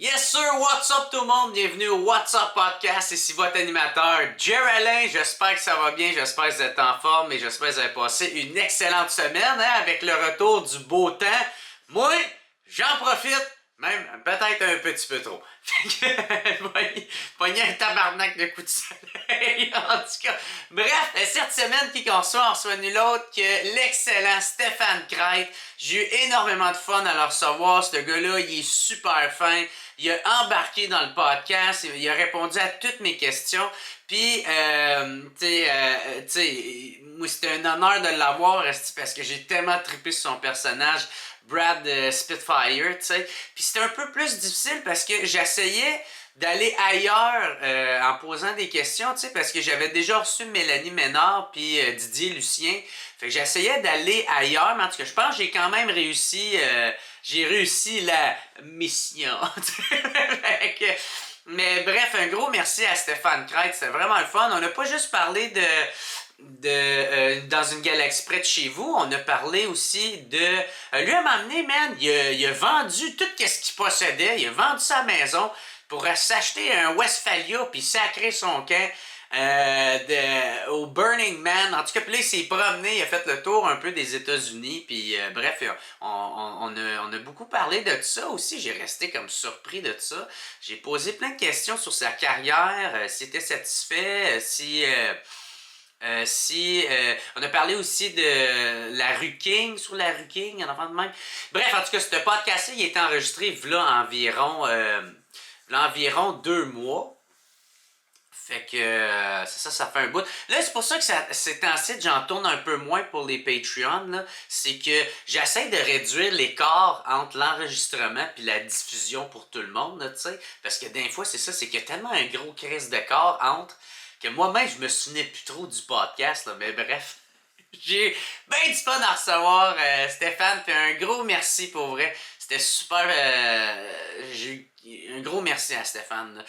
Yes sir, what's up tout le monde? Bienvenue au What's Up Podcast, ici votre animateur Jerry Alain. J'espère que ça va bien, j'espère que vous êtes en forme et j'espère que vous avez passé une excellente semaine avec le retour du beau temps. Moi, j'en profite, même peut-être un petit peu trop. Pogner un tabarnak de coups de soleil, en tout cas. Bref, cette semaine, qui qu'on reçoit, on reçoit nul autre que l'excellent Stéphane Crête. J'ai eu énormément de fun à le recevoir. Ce gars-là, il est super fin. Il a embarqué dans le podcast. Il a répondu à toutes mes questions. Puis, moi, c'était un honneur de l'avoir, parce que j'ai tellement trippé sur son personnage. Brad Spitfire, tu sais. Puis c'était un peu plus difficile parce que j'essayais d'aller ailleurs en posant des questions, tu sais, parce que j'avais déjà reçu Mélanie Ménard puis Didier Lucien. Fait que j'essayais d'aller ailleurs, mais en tout cas, je pense que j'ai quand même réussi. J'ai réussi la mission. Mais bref, un gros merci à Stéphane Crête. C'était vraiment le fun. On n'a pas juste parlé dans une galaxie près de chez vous, on a parlé aussi de... lui, à m'amener, man, il a vendu tout ce qu'il possédait, il a vendu sa maison pour s'acheter un Westphalia puis sacrer son camp au Burning Man. En tout cas, puis là, il s'est promené, il a fait le tour un peu des États-Unis, puis bref, on a beaucoup parlé de ça aussi. J'ai resté comme surpris de ça. J'ai posé plein de questions sur sa carrière, s'il était satisfait, on a parlé aussi de la rue King, sur la rue King, en enfant de même. Bref, en tout cas, ce podcast-là, il a été enregistré environ 2 mois. Fait que ça fait un bout. Là, c'est pour ça que ces temps-ci, j'en tourne un peu moins pour les Patreons. Là. C'est que j'essaie de réduire l'écart entre l'enregistrement et la diffusion pour tout le monde, tu sais. Parce que des fois, c'est ça, c'est qu'il y a tellement un gros crise d'écart entre que moi-même, je me souvenais plus trop du podcast, là, mais bref. J'ai bien du fun à recevoir Stéphane, puis un gros merci pour vrai. C'était super. Un gros merci à Stéphane.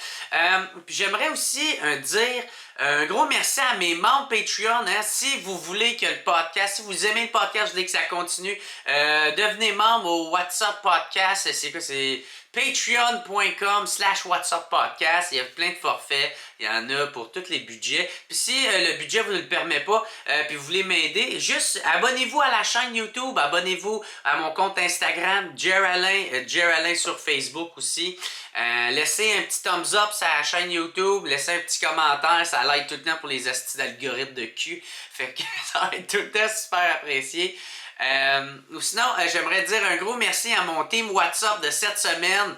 Puis j'aimerais aussi dire un gros merci à mes membres Patreon. Hein. Si vous voulez que le podcast, si vous aimez le podcast, je voulais que ça continue, devenez membre au WhatsApp Podcast. C'est quoi? C'est patreon.com/whatsapp-podcast. Il y a plein de forfaits. Il y en a pour tous les budgets. Puis si le budget vous ne le permet pas, puis vous voulez m'aider, juste abonnez-vous à la chaîne YouTube, abonnez-vous à mon compte Instagram, Jerry Alain sur Facebook aussi. Laissez un petit thumbs up sur la chaîne YouTube, laissez un petit commentaire, ça l'aide tout le temps pour les astuces d'algorithmes de cul. Fait que ça va être tout le temps super apprécié. Ou sinon, j'aimerais dire un gros merci à mon team WhatsApp de cette semaine.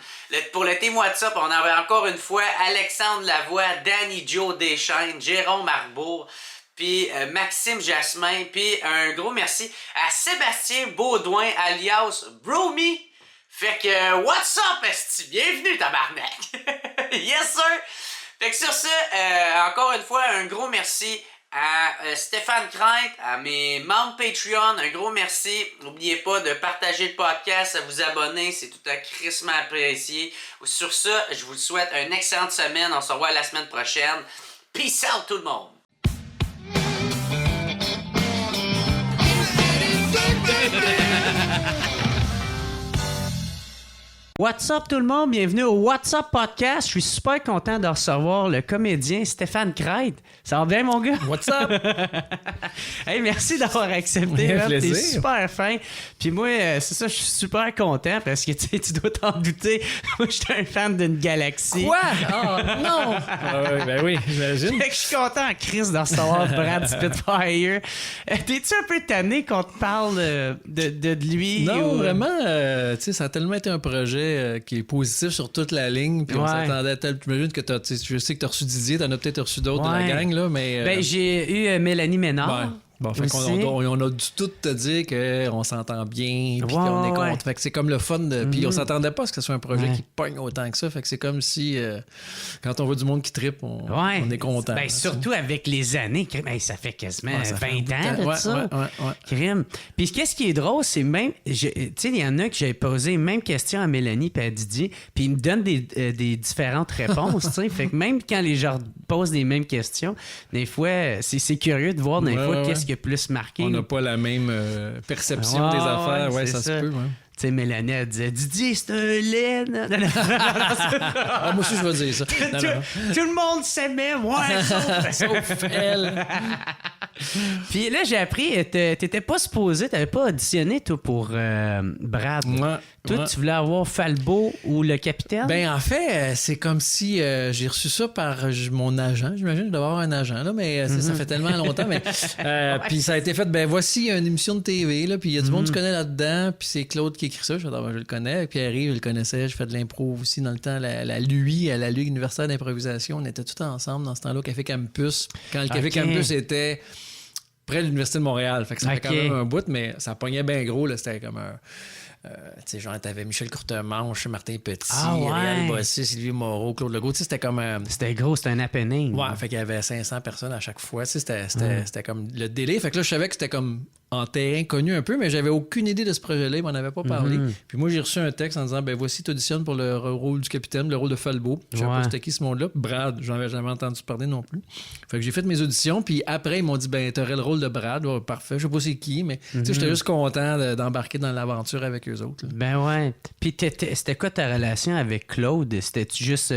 Pour le team WhatsApp, on avait encore une fois Alexandre Lavoie, Danny Joe Deschaines, Jérôme Arbour, puis Maxime Jasmin, puis un gros merci à Sébastien Baudouin, alias Bromy. Fait que, what's up, esti? Bienvenue, tabarnak! Yes, sir! Fait que sur ça, encore une fois, un gros merci à Stéphane Crête, à mes membres Patreon, un gros merci. N'oubliez pas de partager le podcast, de vous abonner, c'est tout à crissement apprécié. Sur ça, je vous souhaite une excellente semaine. On se revoit la semaine prochaine. Peace out tout le monde! What's up tout le monde, bienvenue au What's Up Podcast. Je suis super content de recevoir le comédien Stéphane Crête. Ça va bien mon gars? What's up? Hey, merci d'avoir accepté. T'es super fin. Puis moi, c'est ça, je suis super content parce que tu dois t'en douter. Moi, je suis un fan d'une galaxie. Quoi? Oh non! Ben oui, j'imagine. Fait que je suis content en crise de recevoir Brad Spitfire. T'es-tu un peu tanné qu'on te parle de lui? Non, vraiment, tu sais, ça a tellement été un projet qui est positif sur toute la ligne. Puis on s'attendait à tel. J'imagine que je sais que t'as reçu Didier, t'en as peut-être reçu d'autres de la gang, là, mais. Ben, j'ai eu Mélanie Ménard. Bon, fait on a dû tout te dire qu'on s'entend bien, puis qu'on est content. Fait que c'est comme le fun de. Puis on s'attendait pas à ce que ce soit un projet qui pogne autant que ça. Fait que c'est comme si quand on voit du monde qui trippe, on est content. Ben, surtout avec les années, ça fait quasiment 20 ans de ça. Crime. Puis qu'est-ce qui est drôle, c'est même. Tu sais, il y en a que j'avais posé même question à Mélanie et à Didier, puis ils me donnent des différentes réponses. Fait que même quand les gens posent les mêmes questions, des fois, c'est curieux de voir des fois qu'est-ce qui a plus marqué. On n'a pas la même perception des affaires. Ouais, ça se peut. Ouais. tu sais, Mélanie, elle disait « Didier, c'est un lait! » Moi aussi, je vais dire ça. Tout le monde s'aimait, ouais, sauf elle. Puis là, j'ai appris, t'étais pas supposé, t'avais pas auditionné, toi, pour Brad. Toi, tu voulais avoir Falbo ou le capitaine? Ben, en fait, c'est comme si j'ai reçu ça par mon agent. J'imagine que je dois avoir un agent, là, mais ça fait tellement longtemps. Mais puis ça a été fait, ben, voici une émission de TV, là, puis il y a du monde que tu connais là-dedans, puis c'est Claude qui écrit ça. Je le connais. Pierre-Yves, je le connaissais. Je fais de l'impro aussi dans le temps. La LUI, à la Ligue universitaire d'improvisation, on était tous ensemble dans ce temps-là au Café Campus. Quand le Café Campus était près de l'Université de Montréal. Fait que ça fait quand même un bout, mais ça pognait bien gros, là. C'était comme un... tu sais, genre, t'avais Michel Courtemanche, Martin Petit, Réal Bossy, Sylvie Moreau, Claude Legault. Tu sais, c'était comme... C'était gros, c'était un happening. Ouais, fait qu'il y avait 500 personnes à chaque fois. Tu sais, c'était comme le délai. Fait que là, je savais que c'était comme en terrain connu un peu, mais j'avais aucune idée de ce projet-là. Il m'en avait pas parlé. Puis moi, j'ai reçu un texte en disant, ben voici, t'auditionnes pour le rôle du capitaine, le rôle de Falbo. Je savais pas c'était qui ce monde-là. Brad, j'en avais jamais entendu parler non plus. Fait que j'ai fait mes auditions, puis après, ils m'ont dit, ben t'aurais le rôle de Brad. Ouais, parfait, je sais pas c'est qui, mais tu sais, j'étais juste content d'embarquer dans l'aventure avec eux autres. Là. Ben ouais. Puis c'était quoi ta relation avec Claude? C'était-tu juste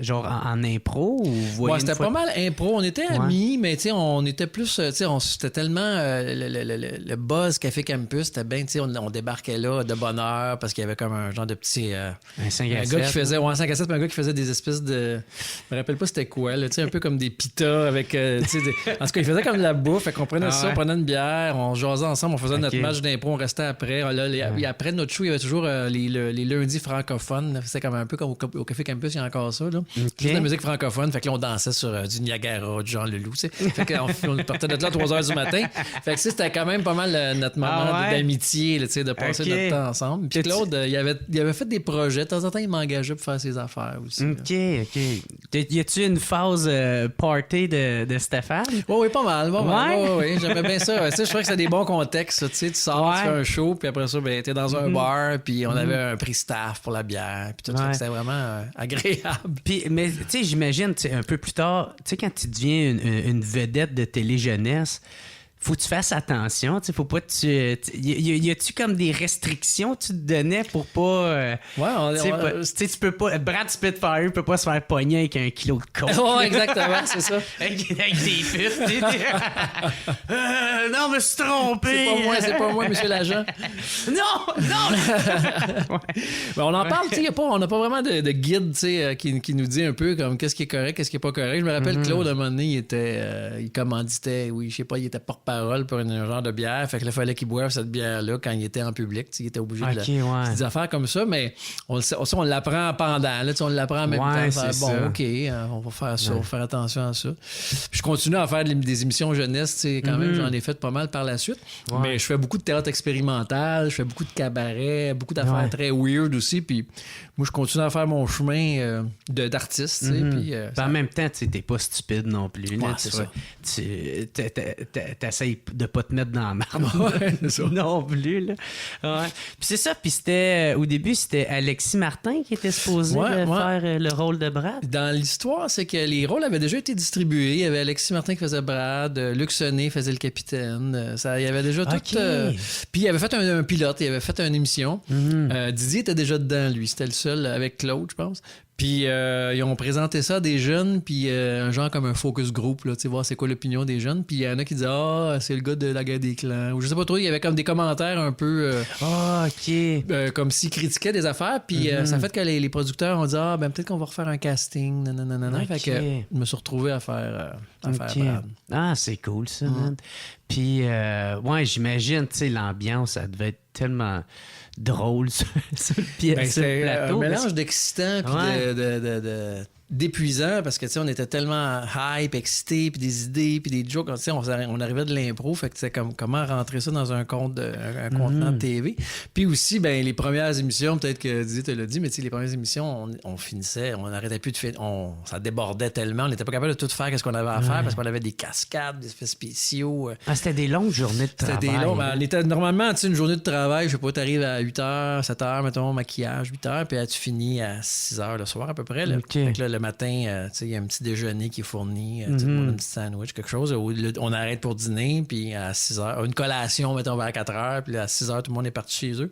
genre en impro ou ouais, c'était pas mal impro. On était amis, mais tu sais, on était plus, tu sais, c'était tellement le buzz Café Campus, c'était bien, tu sais, on débarquait là de bonne heure parce qu'il y avait comme un genre de petit... un 5 à 7. Un gars qui faisait... Ouais, un 5 à 7, mais un gars qui faisait des espèces de... Je me rappelle pas c'était quoi, là, tu sais, un peu comme des pitas avec... tu sais, en tout cas, il faisait comme de la bouffe, fait qu'on prenait ça, on prenait une bière, on jasait ensemble, on faisait notre match d'impro, on restait après. Là, après notre show, il y avait toujours les lundis francophones. C'était comme un peu comme au Café Campus, il y a encore ça, là. Juste de la musique francophone, fait que là, on dansait sur du Niagara, du Jean Leloup, tu sais. Fait qu'on partait de là à 3 heures du matin. Fait que c'était quand même pas mal notre moment d'amitié, tu sais, de passer notre temps ensemble. Puis Claude, il avait fait des projets. De temps en temps, il m'engageait pour faire ses affaires aussi. OK. Y a-tu une phase party de Stéphane? Oui, pas mal. Oui, j'aimais bien ça. Tu sais, je trouvais que c'était des bons contextes. Tu sais, tu sors, tu fais un show, puis après ça, ben, t'es dans un bar, puis on avait un prix staff pour la bière, puis tout ça. C'était vraiment agréable. Puis, mais tu sais, j'imagine, un peu plus tard, tu sais, quand tu deviens une vedette de télé-jeunesse, faut que tu fasses attention, tu sais, faut pas y a-tu comme des restrictions que tu te donnais pour pas tu peux pas Brad Spitfire peut pas se faire pogner avec 1 kilo de coke. Ouais, exactement, c'est ça. avec des putes. Non, mais je suis trompé. C'est pas moi, monsieur l'agent. Non. Ben, on en parle, tu sais, on n'a pas vraiment de guide, tu sais, qui nous dit un peu comme qu'est-ce qui est correct, qu'est-ce qui est pas correct. Je me rappelle Claude, à un moment donné, il commanditait, je sais pas, il était porte-parole pour un genre de bière. Fait que là, il fallait qu'il boive cette bière-là quand il était en public. Il était obligé de des affaires comme ça, mais on l'apprend pendant. Là, on l'apprend en même temps. OK, on va faire ça, on va faire attention à ça. Puis je continue à faire des émissions jeunesse. Quand même, j'en ai fait pas mal par la suite. Mais je fais beaucoup de théâtre expérimental, je fais beaucoup de cabaret, beaucoup d'affaires très weird aussi. Puis moi, je continue à faire mon chemin d'artiste. Puis en même temps, tu n'es pas stupide non plus. Là, tu t'essayes de pas te mettre dans la marde non plus. Là. Puis c'est ça. Puis c'était au début, c'était Alexis Martin qui était supposé faire le rôle de Brad. Dans l'histoire, c'est que les rôles avaient déjà été distribués. Il y avait Alexis Martin qui faisait Brad, Luc Sonnet faisait le capitaine. Il y avait déjà tout... puis il avait fait un pilote, il avait fait une émission. Didier était déjà dedans, lui. C'était le seul avec Claude, je pense. Puis ils ont présenté ça à des jeunes, puis un genre comme un focus group, là, tu sais, voir c'est quoi l'opinion des jeunes. Puis il y en a qui disaient c'est le gars de la guerre des clans. Ou je sais pas trop, il y avait comme des commentaires un peu... comme s'ils critiquaient des affaires. Puis ça fait que les producteurs ont dit ben peut-être qu'on va refaire un casting. Fait que je me suis retrouvé à faire Brad. Ah, c'est cool ça, man. Puis, j'imagine, tu sais, l'ambiance, ça devait être tellement drôle sur le plateau. C'est un mélange d'excitant puis d'épuisant parce que tu sais on était tellement hype, excités, puis des idées, puis des jokes, tu sais on arrivait de l'impro, fait que c'est comme comment rentrer ça dans un contenant de TV. Puis aussi les premières émissions, peut-être que Didier te l'a dit, mais tu sais les premières émissions on finissait, on n'arrêtait plus de faire, ça débordait tellement, on n'était pas capable de tout faire ce qu'on avait à faire parce qu'on avait des cascades, des effets spéciaux. C'était des longues journées de travail. C'était des longues, on était normalement, tu sais, une journée de travail, je sais pas, t'arrives à 8h, 7h, mettons, maquillage, 8h, puis là, tu finis à 6h le soir à peu près. Là. Fait que là, le matin, tu sais, il y a un petit déjeuner qui est fourni, tout le monde a un petit sandwich, quelque chose. On arrête pour dîner, puis à 6 heures, une collation, mettons, vers 4 heures, puis là, à 6 heures, tout le monde est parti chez eux.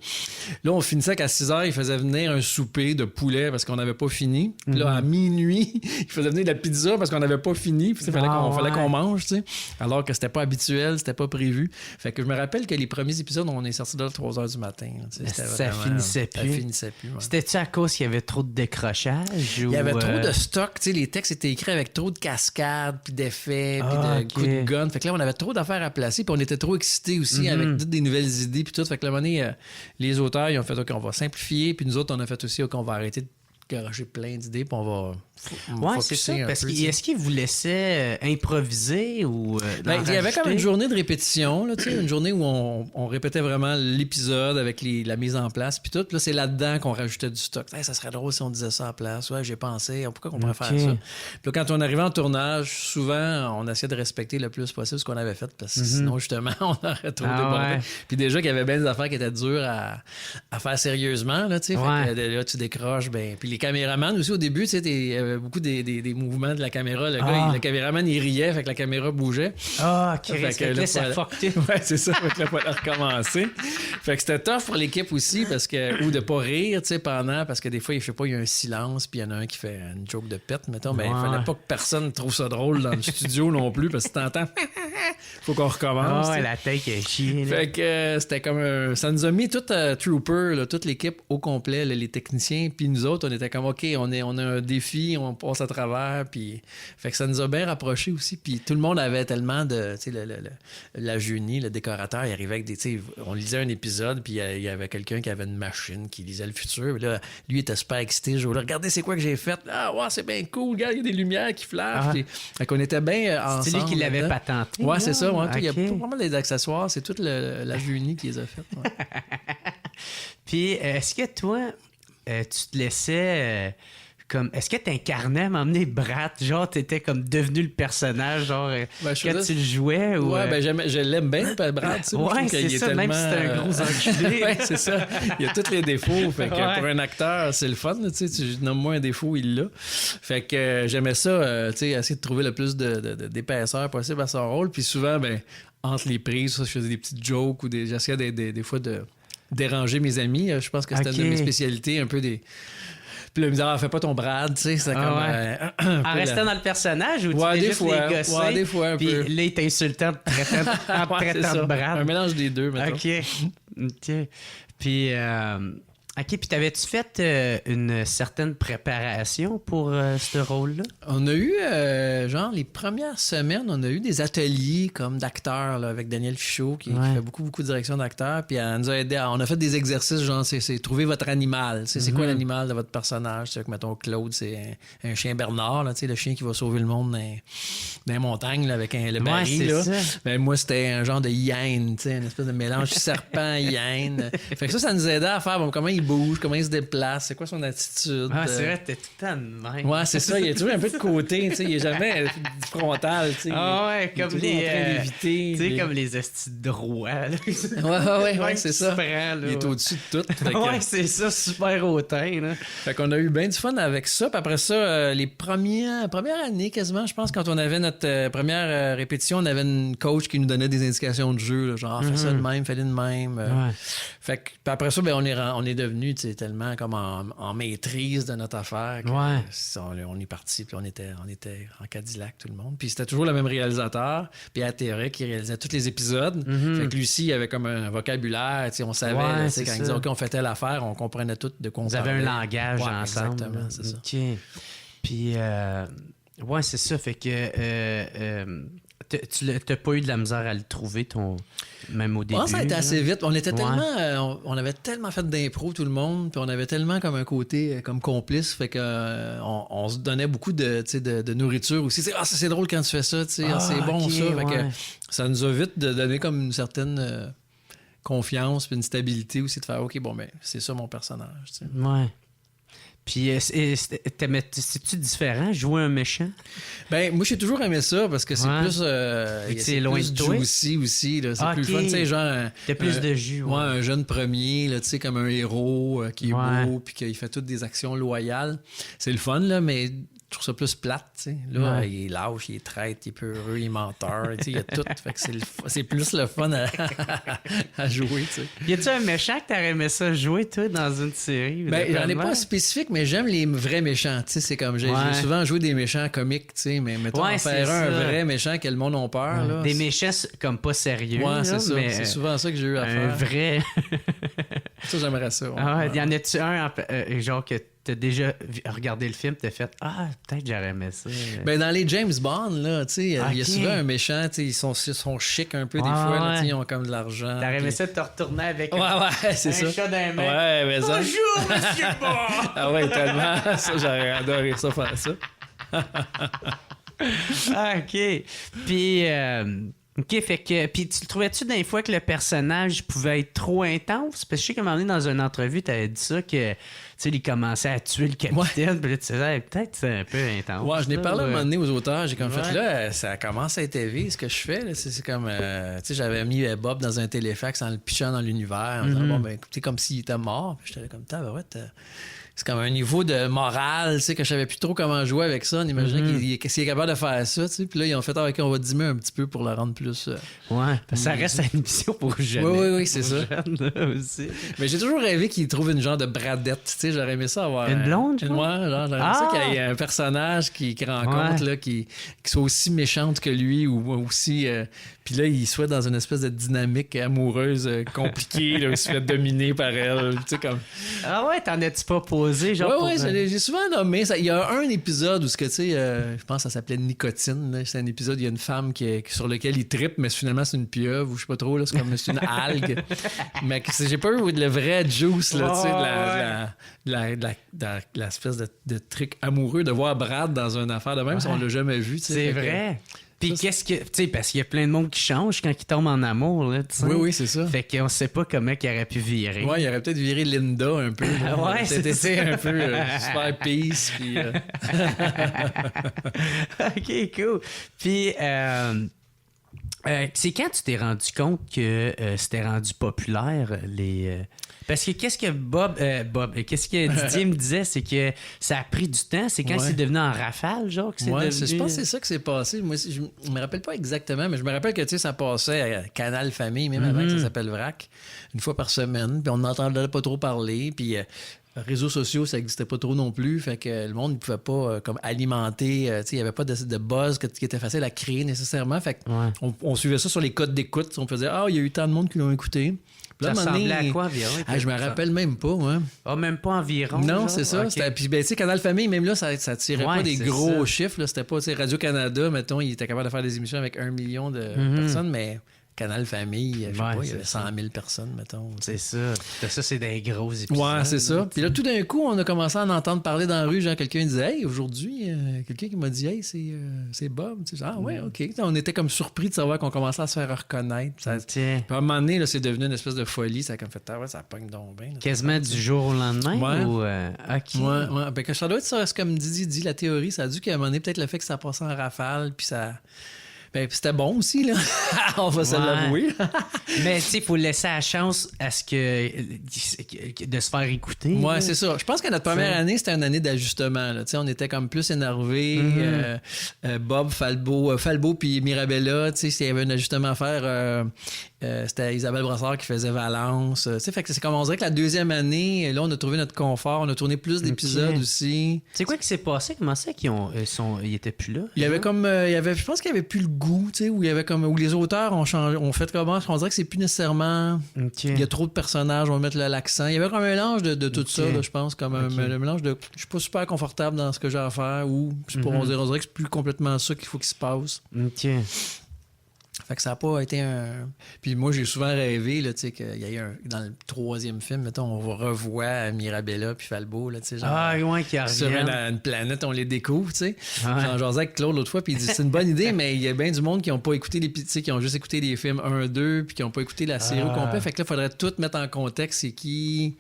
Là, on finissait qu'à 6 heures, ils faisaient venir un souper de poulet parce qu'on n'avait pas fini. Puis là, à minuit, ils faisaient venir de la pizza parce qu'on n'avait pas fini. Puis il fallait qu'on mange, tu sais. Alors que c'était pas habituel, c'était pas prévu. Fait que je me rappelle que les premiers épisodes, on est sortis là à 3 heures du matin. Ça finissait plus. Ouais. C'était-tu à cause qu'il y avait trop de décrochage? Il y avait trop de stock. Tu sais, les textes étaient écrits avec trop de cascades, puis d'effets, puis de coups de gun. Fait que là, on avait trop d'affaires à placer, puis on était trop excités aussi avec toutes des nouvelles idées, puis tout. Fait que là, à un moment donné, les auteurs, ils ont fait OK, on va simplifier, puis nous autres, on a fait aussi OK, on va arrêter de garocher plein d'idées, puis on va c'est ça. Parce est-ce qu'ils vous laissaient improviser ou il y avait comme une journée de répétition, là, une journée où on répétait vraiment l'épisode avec la mise en place, puis tout. Puis là, c'est là-dedans qu'on rajoutait du stock. Hey, ça serait drôle si on disait ça à place. Ouais, j'ai pensé. Pourquoi on pourrait faire ça? Puis là, quand on arrivait en tournage, souvent, on essayait de respecter le plus possible ce qu'on avait fait, parce que sinon, justement, on aurait trop débordé. Ouais. Puis déjà qu'il y avait bien des affaires qui étaient dures à faire sérieusement, là, tu sais. Fait que là, tu décroches. Puis les caméramans aussi, au début, tu sais, beaucoup des mouvements de la caméra. Le caméraman, il riait, fait que la caméra bougeait. Fait que là, ça fuckait. Ouais, c'est ça. Fait que là, il fallait recommencer. Fait que c'était tough pour l'équipe aussi, ou de pas rire, tu sais, pendant, parce que des fois, je sais pas, il y a un silence, puis il y en a un qui fait une joke de pète, mettons, mais il fallait pas que personne trouve ça drôle dans le studio non plus, parce que t'entends, faut qu'on recommence. La tête est chiée. Fait que c'était comme ça nous a mis toute Trooper, là, toute l'équipe au complet, là, les techniciens, puis nous autres, on était comme, OK, on a un défi, on passe à travers, puis fait que ça nous a bien rapprochés aussi, puis tout le monde avait tellement de, tu sais, la Junie, le décorateur, il arrivait avec des, tu sais, on lisait un épisode, puis il y avait quelqu'un qui avait une machine qui lisait le futur, puis là, lui, il était super excité, je regardez c'est quoi que j'ai fait, c'est bien cool, regarde, il y a des lumières qui flashent, puis fait qu'on était bien ensemble. C'est lui qui l'avait patenté. Ouais, c'est ça, il y a pas mal des accessoires, c'est toute la Junie qui les a fait. Ouais. Puis, est-ce que toi, tu te laissais... est-ce que t'incarnais m'emmener Brad? Genre, t'étais comme devenu le personnage, genre, quand tu le jouais? Ou, je l'aime bien, Brad. Ouais, c'est ça, tellement, même si c'est un gros enculé. Ouais, c'est ça. Il y a tous les défauts. Fait que pour un acteur, c'est le fun. Tu nommes-moi un défaut, il l'a. Fait que j'aimais ça, essayer de trouver le plus d'épaisseur possible à son rôle. Puis souvent, entre les prises, je faisais des petites jokes ou j'essayais des fois de déranger mes amis. Je pense que c'était une de mes spécialités, un peu des... Puis là, il me disait, fais pas ton Brad, tu sais, c'est comme... en restant dans le personnage ou tu fais juste les gosser? Ouais, des fois, un peu. Puis là, il t'insultait en te traitant de Brad. Un mélange des deux, mettons. OK. Puis... puis t'avais-tu fait une certaine préparation pour ce rôle-là? On a eu, les premières semaines, on a eu des ateliers comme d'acteurs là, avec Daniel Fichot qui fait beaucoup de direction d'acteurs. Puis elle nous a aidé. On a fait des exercices, c'est trouver votre animal. C'est quoi l'animal de votre personnage? C'est que, mettons, Claude, c'est un chien Bernard, là, le chien qui va sauver le monde dans les montagnes là, avec le baril. Là. Moi, c'était un genre de hyène, une espèce de mélange serpent-hyène. Fait que ça nous aidait à faire comment il bouge, comment il se déplace, c'est quoi son attitude. C'est vrai, t'es tout le temps de même. Ouais, c'est ça, il y a toujours un peu de côté, il est jamais frontal. Comme les... Tu sais, comme les estis de droit. Ouais, c'est ça. Il est au-dessus de tout. C'est ça, super hautain. Là. Fait qu'on a eu bien du fun avec ça. Puis après ça, les premières années, quasiment, je pense, quand on avait notre première répétition, on avait une coach qui nous donnait des indications de jeu, là, genre, fais ça de même, fais-le de même. Fait que, puis après ça, on est devenu tellement comme en maîtrise de notre affaire. On est parti, puis on était en Cadillac, tout le monde. Puis c'était toujours le même réalisateur, puis Atterré qui réalisait tous les épisodes. Fait que Lucie, il avait comme un vocabulaire, on savait, quand il disait, OK, on fait telle affaire, on comprenait tout de quoi on parlait. Vous avez un langage ensemble. Exactement, c'est ça. OK. Puis, c'est ça, fait que... tu n'as pas eu de la misère à le trouver, même au début? Ça a été assez vite. On était tellement... on avait tellement fait d'impro, tout le monde, puis on avait tellement comme un côté comme complice, fait que on se donnait beaucoup de nourriture aussi. C'est drôle quand tu fais ça, c'est bon ça. Fait que ça nous a vite donné comme une certaine confiance puis une stabilité aussi de faire, OK, c'est ça mon personnage. T'sais. Ouais. Puis, c'est-tu différent, jouer un méchant? Moi, j'ai toujours aimé ça parce que c'est plus. C'est loin de toi. Aussi. Là. C'est plus fun. Tu sais, genre. T'as plus de jus. Ouais, un jeune premier, tu sais, comme un héros qui est beau puis qui fait toutes des actions loyales. C'est le fun, là, mais je trouve ça plus plate, tu sais. Là, Ouais. il est lâche, il est traître, il est peureux, il est menteur, tu sais, il y a tout. Fait que c'est plus le fun à jouer, tu sais. Y a-tu un méchant que t'aurais aimé ça jouer, toi, dans une série? Ben, j'en ai vraiment? pas spécifique, mais j'aime les vrais méchants, tu sais. C'est comme, j'ai Ouais. souvent joué des méchants comiques, tu sais, mais mettons, Ouais, en faire c'est un ça. vrai méchant que le monde a peur, là. Des méchants comme pas sérieux. Ouais, là, c'est ça. mais C'est souvent ça que j'ai eu à un faire. vrai. Ça, j'aimerais ça. Ouais. Ah, Ouais. y en a-tu un, genre, que t'as déjà regardé le film, t'as fait ah, peut-être j'aurais aimé ça. Ben, dans les James Bond, là, tu sais, il y a Ok. souvent un méchant, tu sais, ils sont chics un peu des Ouais, fois, là, ouais. tu sais, ils ont comme de l'argent. T'aurais aimé puis- ça de te retourner avec Ouais, un ouais, c'est ça. chat dans les mains. Ouais, mais ça. Bonjour, monsieur Bond! Ah ouais, tellement. Ça, j'aurais adoré ça, faire ça. Ah, OK. Puis, OK, fait que. Puis, tu le trouvais-tu des fois que le personnage pouvait être trop intense? Parce que je sais qu'à un moment donné, dans une entrevue, t'avais dit ça, que, tu sais, il commençait à tuer le capitaine. Puis là, tu disais, hey, peut-être c'est un peu intense. Ouais, je n'ai là, parlé à un ouais. moment donné aux auteurs. J'ai comme Ouais. fait là, ça commence à être élevé ce que je fais. Là. C'est comme, tu sais, j'avais mis Bob dans un téléfax en le pitchant dans l'univers. En disant, bon, ben, écoutez, comme s'il était mort. Puis j'étais comme, tabarouette. C'est comme un niveau de morale, tu sais, que je savais plus trop comment jouer avec ça. On imaginait qu'il est capable de faire ça, tu sais. Puis là, ils ont fait, ah, OK, on va diminuer un petit peu pour le rendre plus. Ouais, parce que ça reste une émission pour jeunes. Oui, c'est ça. Jeunes, là, aussi. Mais j'ai toujours rêvé qu'il trouve une genre de bradette, tu sais. J'aurais aimé ça avoir. Une blonde, genre? Ouais, genre, j'aurais aimé ça qu'il y ait un personnage qui rencontre, Ouais. là, qui soit aussi méchante que lui ou aussi. Puis là, il soit dans une espèce de dynamique amoureuse compliquée, là, où il se fait dominer par elle, tu sais, comme. Ah ouais, t'en as-tu pas posé, genre? Ouais, pour- ouais, j'ai souvent nommé. Il y a un épisode où, ce que, tu sais, je pense que ça s'appelait Nicotine. là. C'est un épisode, il y a une femme sur lequel il trippe, mais finalement, c'est une pieuvre ou je sais pas trop, là, c'est comme c'est une algue. Mais j'ai pas eu le vrai juice, là, tu sais, de l'espèce de truc amoureux de voir Brad dans une affaire de même, si on l'a jamais vu. tu sais. C'est Fait que- vrai. Puis ça, qu'est-ce que. Tu sais, parce qu'il y a plein de monde qui change quand ils tombent en amour, là, tu sais. Oui, c'est ça. Fait qu'on sait pas comment il aurait pu virer. Ouais, il aurait peut-être viré Linda un peu. là. Ouais, Peut-être c'est été ça. un peu super peace. Puis, OK, cool. Puis, c'est quand tu t'es rendu compte que c'était rendu populaire, les... Parce que qu'est-ce que qu'est-ce que Didier me disait, c'est que ça a pris du temps. C'est quand Ouais. c'est devenu en rafale, genre, que c'est ouais, devenu... je pense que c'est ça qui s'est passé. Moi, je me rappelle pas exactement, mais je me rappelle que tu sais, ça passait à Canal Famille, même avant que ça s'appelle VRAC, une fois par semaine. Puis on n'entendait pas trop parler. Puis réseaux sociaux, ça n'existait pas trop non plus. Fait que le monde ne pouvait pas comme alimenter. Tu sais, il n'y avait pas de buzz qui était facile à créer nécessairement. Fait que Ouais. on suivait ça sur les codes d'écoute. On faisait il y a eu tant de monde qui l'ont écouté. Puis là, Ça à un moment ressemblait donné, à quoi environ? je me rappelle même pas, moi. Ah, même pas environ? Non, genre? c'est ça. OK. Puis, ben, tu sais, Canal Famille, même là, ça tirait Ouais, pas des c'est gros ça. chiffres. Là. C'était pas, tu sais, Radio-Canada, mettons, il était capable de faire des émissions avec 1 million de personnes, mais Canal Famille, je sais Ouais, pas, il y avait c'est 100 000 personnes, mettons. C'est ça. Ça, c'est des gros épisodes. Ouais, c'est ça. là. Puis là, tout d'un coup, on a commencé à en entendre parler dans la rue. Genre, quelqu'un disait, hey, aujourd'hui, quelqu'un qui m'a dit, hey, c'est Bob. Tu sais, ah, ouais, OK. On était comme surpris de savoir qu'on commençait à se faire reconnaître. Ça, Tiens. puis à un moment donné, là, c'est devenu une espèce de folie. Ça a comme fait, ouais, ça pogne donc bien. là. Quasiment du jour au lendemain? Ouais. Ou, OK. Ouais. Ben, que ça doit être ça, c'est comme Didi dit, la théorie, ça a dû qu'à un moment donné, peut-être le fait que ça passait en rafale, puis ça. Ben, puis c'était bon aussi, là. On va se Ouais. l'avouer. Mais tu sais, il faut laisser la chance à ce de se faire écouter. Ouais, là. c'est ça. Je pense que notre première année, c'était une année d'ajustement. Là. Tu sais, on était comme plus énervés. Bob, Falbo puis Mirabella, tu sais, il y avait un ajustement à faire. C'était Isabelle Brassard qui faisait Valence. Tu sais, fait que c'est comme on dirait que la deuxième année, là, on a trouvé notre confort. On a tourné plus d'épisodes Ok. aussi. C'est quoi qui s'est passé? Comment ça qu'ils ils étaient plus là? Il y avait comme je pense qu'il y avait plus le goût, tu sais, où il y avait comme où les auteurs ont changé, ont fait comment, on dirait que c'est plus nécessairement OK. il y a trop de personnages, on va mettre l'accent. Il y avait comme un mélange de tout ça, là, je pense, comme un mélange de je suis pas super confortable dans ce que j'ai à faire ou c'est pas, on dirait que c'est plus complètement ça qu'il faut qu'il se passe. OK. Fait que ça n'a pas été un. Puis moi, j'ai souvent rêvé, là, tu sais, qu'il y ait dans le troisième film, mettons, on revoit Mirabella puis Falbo, là, tu sais, genre. Ah, ouais, qui Sur reviennent. une planète, on les découvre, tu sais. Ouais. J'en jasais avec Claude l'autre fois, puis il dit c'est une bonne idée, mais il y a bien du monde qui n'ont pas écouté les tu sais, qui ont juste écouté les films 1, 2, puis qui n'ont pas écouté la série au complet. Fait que là, il faudrait tout mettre en contexte, c'est qui.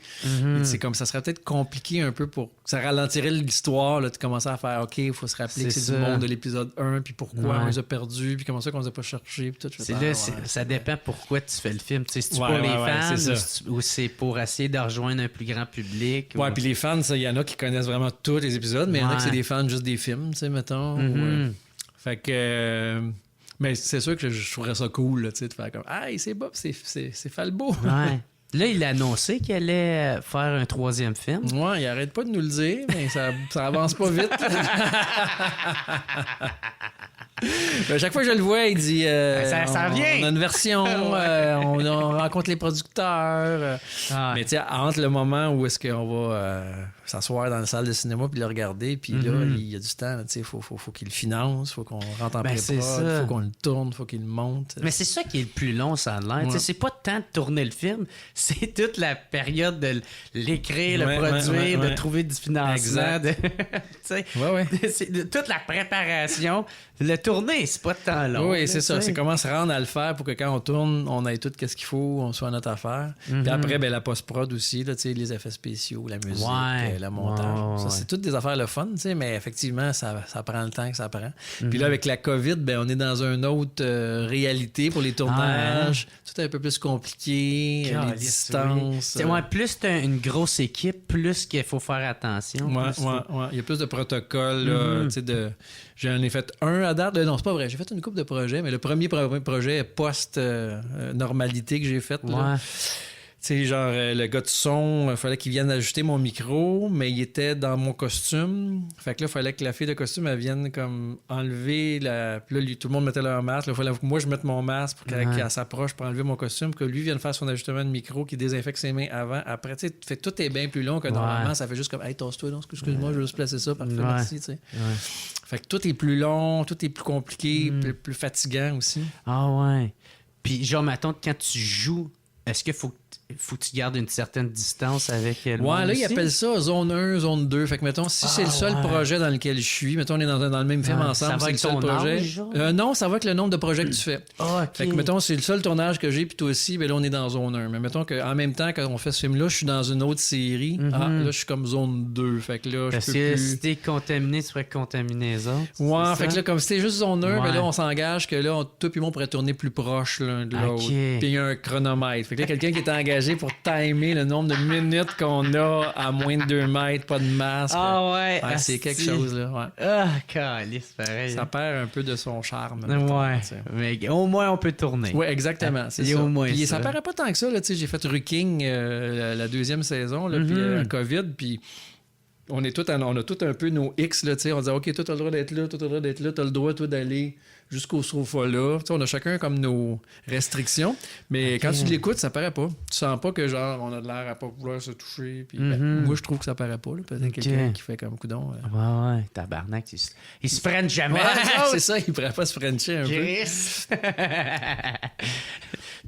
C'est comme ça serait peut-être compliqué un peu pour. Ça ralentirait l'histoire, là, de commencer à faire OK, il faut se rappeler que C'est c'est ça. du monde de l'épisode 1, puis pourquoi Ouais. on les a perdus, puis comment ça qu'on les a pas cherchés. puis tout. Je fais, C'est là, ça dépend pourquoi tu fais le film. Tu sais, si tu pour les fans ou c'est pour essayer de rejoindre un plus grand public. Ouais, puis les fans, il y en a qui connaissent vraiment tous les épisodes, mais il y en a qui c'est des fans juste des films, tu sais, mettons. Fait que... mais c'est sûr que je trouverais ça cool, là, tu sais, de faire comme « Hey, c'est Bob, c'est Falbo! » Ouais. Là, il a annoncé qu'il allait faire un 3e film. Ouais, il arrête pas de nous le dire, mais ça avance pas vite. À chaque fois que je le vois, il dit ça vient. On a une version, on rencontre les producteurs. Mais tu sais, entre le moment où est-ce qu'on va s'asseoir dans la salle de cinéma puis le regarder, puis là, il y a du temps, tu sais, faut qu'il le finance, faut qu'on rentre en pré-prod, faut qu'on le tourne, faut qu'il le monte. Mais c'est ça qui est le plus long, ça a l'air. C'est pas tant de tourner le film, c'est toute la période de l'écrire, le produire, de trouver du financement. Toute la préparation. Le tourner, c'est pas de temps long. Oui, c'est ça. C'est comment se rendre à le faire pour que quand on tourne, on ait tout ce qu'il faut, on soit à notre affaire. Puis après, ben, la post-prod aussi, là, les effets spéciaux, la musique, le montage. Ça, c'est toutes des affaires le fun, mais effectivement, ça prend le temps que ça prend. Puis là, avec la COVID, ben, on est dans une autre réalité pour les tournages. Tout est un peu plus compliqué, les distances. Plus t'as une grosse équipe, plus qu'il faut faire attention. Il y a plus de protocoles, là, j'en ai fait un à date. Non, c'est pas vrai. J'ai fait une couple de projets, mais le premier projet post-normalité que j'ai fait, là, tu sais, genre, le gars de son, il fallait qu'il vienne ajuster mon micro, mais il était dans mon costume. Fait que là, il fallait que la fille de costume, elle vienne comme enlever la... Puis là, tout le monde mettait leur masque. Il fallait que moi, je mette mon masque pour qu'elle s'approche pour enlever mon costume, que lui vienne faire son ajustement de micro, qu'il désinfecte ses mains avant. Après, tu sais, tout est bien plus long que normalement. Ça fait juste comme, hey, tasse-toi, donc, excuse-moi, je vais juste placer ça. Parfait, merci, tu sais. Fait que tout est plus long, tout est plus compliqué, plus fatigant aussi. Ah ouais. Puis genre, mettons, quand tu joues, est-ce qu'il faut que tu gardes une certaine distance avec le monde là, aussi? ils appellent ça zone 1, zone 2. Fait que, mettons, si c'est le seul projet dans lequel je suis, mettons, on est dans le même film ensemble, c'est le seul projet. Non, ça va avec le nombre de projets que tu fais. Fait que, mettons, c'est le seul tournage que j'ai, puis toi aussi, ben là, on est dans zone 1. Mais mettons qu'en même temps, quand on fait ce film-là, je suis dans une autre série. Là, je suis comme zone 2. Fait que là, parce que si t'es contaminé, tu pourrais contaminer les autres. Ouais, fait que là, comme si c'était juste zone 1, ben là, on s'engage que là, toi puis moi, on pourrait tourner plus proche l'un de l'autre. Puis il y a un chronomètre. Fait que là, quelqu'un qui est engagé pour timer le nombre de minutes qu'on a à moins de 2 mètres, pas de masque. C'est quelque chose, là. Calice, pareil. Ça perd un peu de son charme. Mais au moins, on peut tourner. Oui, exactement. C'est ça. Au moins puis ça paraît pas tant que ça, là. J'ai fait Ruking la 2e saison, là, puis COVID, puis on a tout un peu nos X, là, on dit OK, toi, t'as le droit d'être là, toi, t'as le droit d'être là, t'as le droit, toi, d'aller jusqu'au sofa-là. On a chacun comme nos restrictions, mais quand tu l'écoutes, ça paraît pas. Tu sens pas que, genre, on a de l'air à pas vouloir se toucher. Puis, moi, je trouve que ça paraît pas. Là. Peut-être quelqu'un qui fait comme coudon. Tabarnak, il se freine jamais. C'est ça, il pourrait pas se frencher un peu.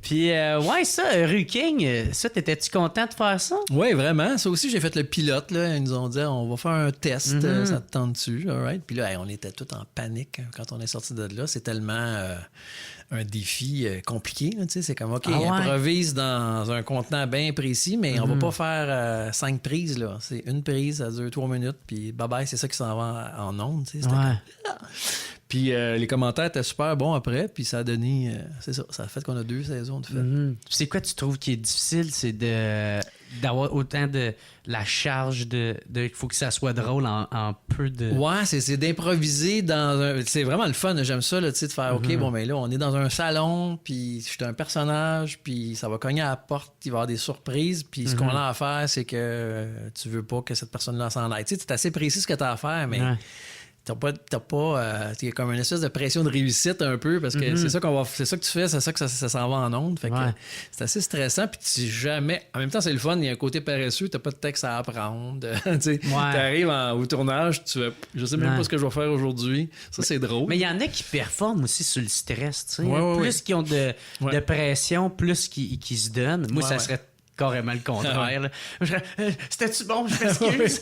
Puis, Ruking, ça, t'étais-tu content de faire ça? Oui, vraiment. Ça aussi, j'ai fait le pilote. Là. Ils nous ont dit, on va faire un test. Ça te tente-tu? All right. Puis là, on était tous en panique quand on est sorti de là. C'est tellement un défi compliqué. Là, c'est comme, OK, improvise dans un contenant bien précis, mais on va pas faire 5 prises. Là. C'est une prise, ça dure 3 minutes, puis bye-bye, c'est ça qui s'en va en ondes. Puis les commentaires étaient super bons après, puis ça a donné... c'est ça, ça a fait qu'on a 2 saisons de fait. C'est quoi tu trouves qui est difficile? C'est d'avoir autant de la charge il faut que ça soit drôle en peu de... Ouais, c'est d'improviser dans un... C'est vraiment le fun, j'aime ça, là, de faire, OK, bon, mais là, on est dans un salon, puis je suis un personnage, puis ça va cogner à la porte, il va y avoir des surprises, puis ce qu'on a à faire, c'est que tu veux pas que cette personne-là s'en aille. Tu sais, c'est assez précis ce que tu as à faire, mais... T'as pas il y a comme une espèce de pression de réussite un peu parce que c'est ça que tu fais, c'est ça que ça s'en va en ondes. Fait que c'est assez stressant, puis tu jamais. En même temps, c'est le fun, il y a un côté paresseux, t'as pas de texte à apprendre. T'arrives au tournage, je sais même pas ce que je vais faire aujourd'hui. Ça, c'est drôle. Mais il y en a qui performent aussi sur le stress, tu sais. Plus qu'ils ont de pression, plus qu'ils se donnent. Moi, ça serait carrément le contraire. C'était-tu bon? Je m'excuse.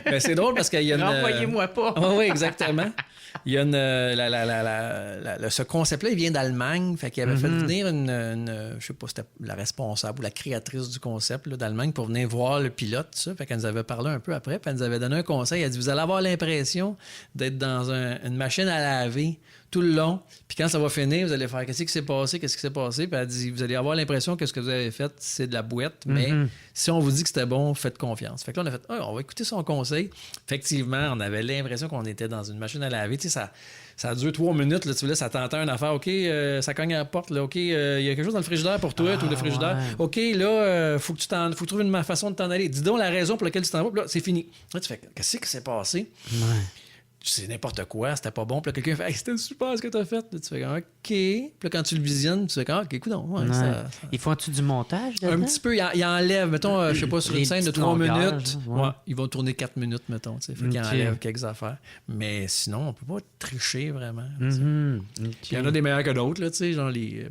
Ben, c'est drôle parce qu'il y a une... Renvoyez-moi pas. Oui, exactement. Il y a ce concept-là, il vient d'Allemagne. Fait qu'il avait fait venir je sais pas, c'était la responsable ou la créatrice du concept là, d'Allemagne pour venir voir le pilote, ça. Fait qu'elle nous avait parlé un peu après, puis elle nous avait donné un conseil. Elle a dit, vous allez avoir l'impression d'être dans une machine à laver tout le long. Puis quand ça va finir, vous allez faire qu'est-ce qui s'est passé? Puis elle dit, vous allez avoir l'impression que ce que vous avez fait, c'est de la bouette. Mais si on vous dit que c'était bon, faites confiance. Fait que là, on a fait, on va écouter son conseil. Effectivement, on avait l'impression qu'on était dans une machine à laver. Tu sais, ça dure 3 minutes. Là, tu vois, ça t'entend une affaire. OK, ça cogne à la porte. Là, OK, il y a quelque chose dans le frigidaire pour toi, ou le frigidaire. Ouais. OK, là, faut que trouver une façon de t'en aller. Dis donc la raison pour laquelle tu t'en vas. Puis là, c'est fini. Là, tu fais, qu'est-ce qui s'est passé? Ouais. C'est n'importe quoi, c'était pas bon. Puis là, quelqu'un fait, hey, c'était super ce que t'as fait. Là, tu fais, OK. Puis là, quand tu le visionnes, tu fais, OK, écoute, ouais, ça... Ils font-tu du montage dedans? Un petit peu, ils enlèvent, mettons, je sais pas, sur une scène de 3 minutes, ils vont tourner 4 minutes, mettons. Fait qu'ils enlèvent quelques affaires. Mais sinon, on peut pas tricher vraiment. Puis il y en a des meilleurs que d'autres, là, tu sais, genre les.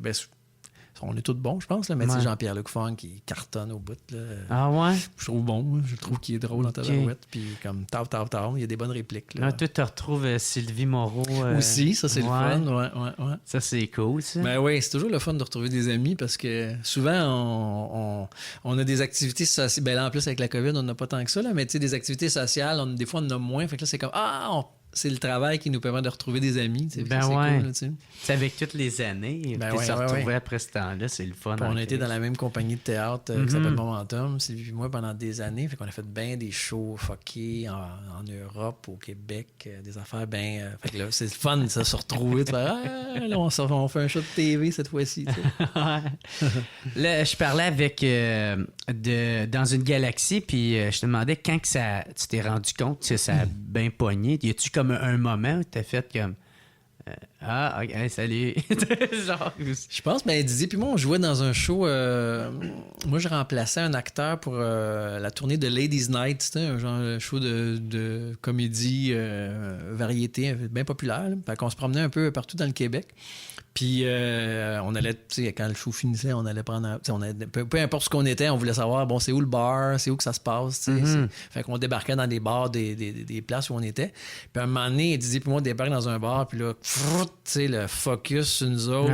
On est tous bons, je pense, là, mais tu sais, Jean-Pierre-Luc Funk, qui cartonne au bout. Là, ah ouais? Je trouve bon, je trouve qu'il est drôle dans ta barouette. Puis comme tard, il y a des bonnes répliques. Là. Ah, toi, tu retrouves Sylvie Moreau. Aussi, ça c'est le fun. Ouais. Ça, c'est cool, ça. Ben oui, c'est toujours le fun de retrouver des amis parce que souvent, on a des activités sociales. Ben là, en plus, avec la COVID, on n'a pas tant que ça, là, mais tu sais, des activités sociales, des fois, on en a moins. Fait que là, c'est comme, c'est le travail qui nous permet de retrouver des amis. Ben c'est ouais. cool, là, c'est avec toutes les années. Ben se retrouver après ce temps-là, c'est le fun. On a été dans la même compagnie de théâtre qui s'appelle Momentum, Sylvie et moi, pendant des années. Fait qu'on a fait bien des shows fuckés en Europe, au Québec, des affaires bien... fait que là, c'est le fun de se retrouver, de faire là, on fait un show de TV cette fois-ci. Là, je parlais avec... dans une galaxie, puis je te demandais quand que tu t'es rendu compte que ça a bien pogné. Y a-tu comme un moment où t'as fait comme OK, salut. Genre, je pense, Didier puis moi, on jouait dans un show. Moi, je remplaçais un acteur pour la tournée de Ladies Night. C'était un genre show de comédie variété bien populaire. Là. Fait qu'on se promenait un peu partout dans le Québec. Puis on allait, tu sais, quand le show finissait, on allait prendre... Peu importe ce qu'on était, on voulait savoir, bon, c'est où le bar, c'est où que ça se passe, tu sais. Fait qu'on débarquait dans des bars, des places où on était. Puis à un moment donné, Didier puis moi, on débarque dans un bar, puis là, tu sais, le focus sur nous autres,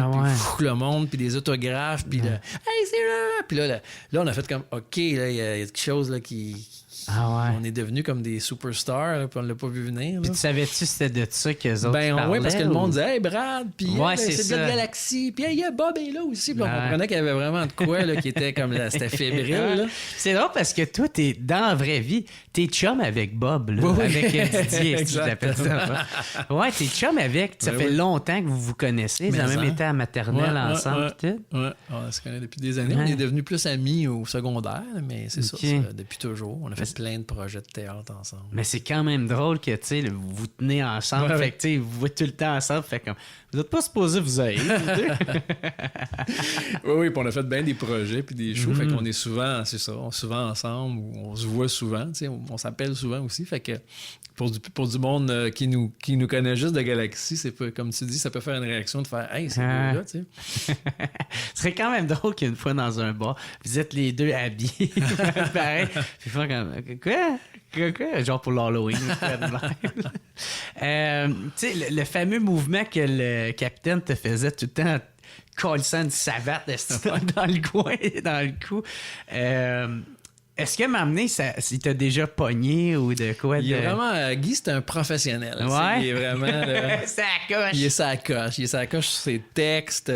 puis le monde, puis des autographes, puis le « Hey, c'est là! » Puis là, on a fait comme « OK, là, il y a quelque chose là qui... » On est devenus comme des superstars, là, puis on l'a pas vu venir. Puis tu savais-tu c'était de ça qu'eux autres parlaient? Oui, parce que le monde disait « Hey, Brad! » Puis c'est de la galaxie. Puis hey, Bob est là aussi. Puis on comprenait qu'il y avait vraiment de quoi là, qui était comme... C'était fébrile. Là. C'est drôle parce que toi, dans la vraie vie, t'es chum avec Bob, là, avec Didier, si je l'appelle ça. Ouais, t'es chum avec. Ça fait longtemps que vous vous connaissez. Vous avez même été à maternelle ensemble. Ouais, on se connaît depuis des années. On est devenus plus amis au secondaire, mais c'est ça, depuis toujours. On a fait plein de projets de théâtre ensemble. Mais c'est quand même drôle que, tu sais, vous vous tenez ensemble. Fait que, tu sais, vous vous êtes tout le temps ensemble. Fait comme, vous n'êtes pas supposés vous aider. Oui, puis on a fait bien des projets puis des shows. Fait qu'on est souvent, c'est ça, on est souvent ensemble, on se voit souvent, tu sais, on s'appelle souvent aussi. Fait que pour du monde qui nous connaît juste de Galaxie, c'est pas, comme tu dis, ça peut faire une réaction de faire « Hey, c'est là, tu sais. » Ce serait quand même drôle qu'une fois dans un bar, vous êtes les deux habillés, pareil, puis faire comme « Quoi? » Genre pour l'Halloween. Tu sais, le fameux mouvement que le capitaine te faisait tout le temps, colissant une savate dans le coin, dans le cou. Est-ce que m'amener, il t'a déjà pogné ou de quoi? Il est vraiment... Guy, c'est un professionnel. Ouais. Il est vraiment... ça coche. Il est sa coche. Il est sa coche sur ses textes.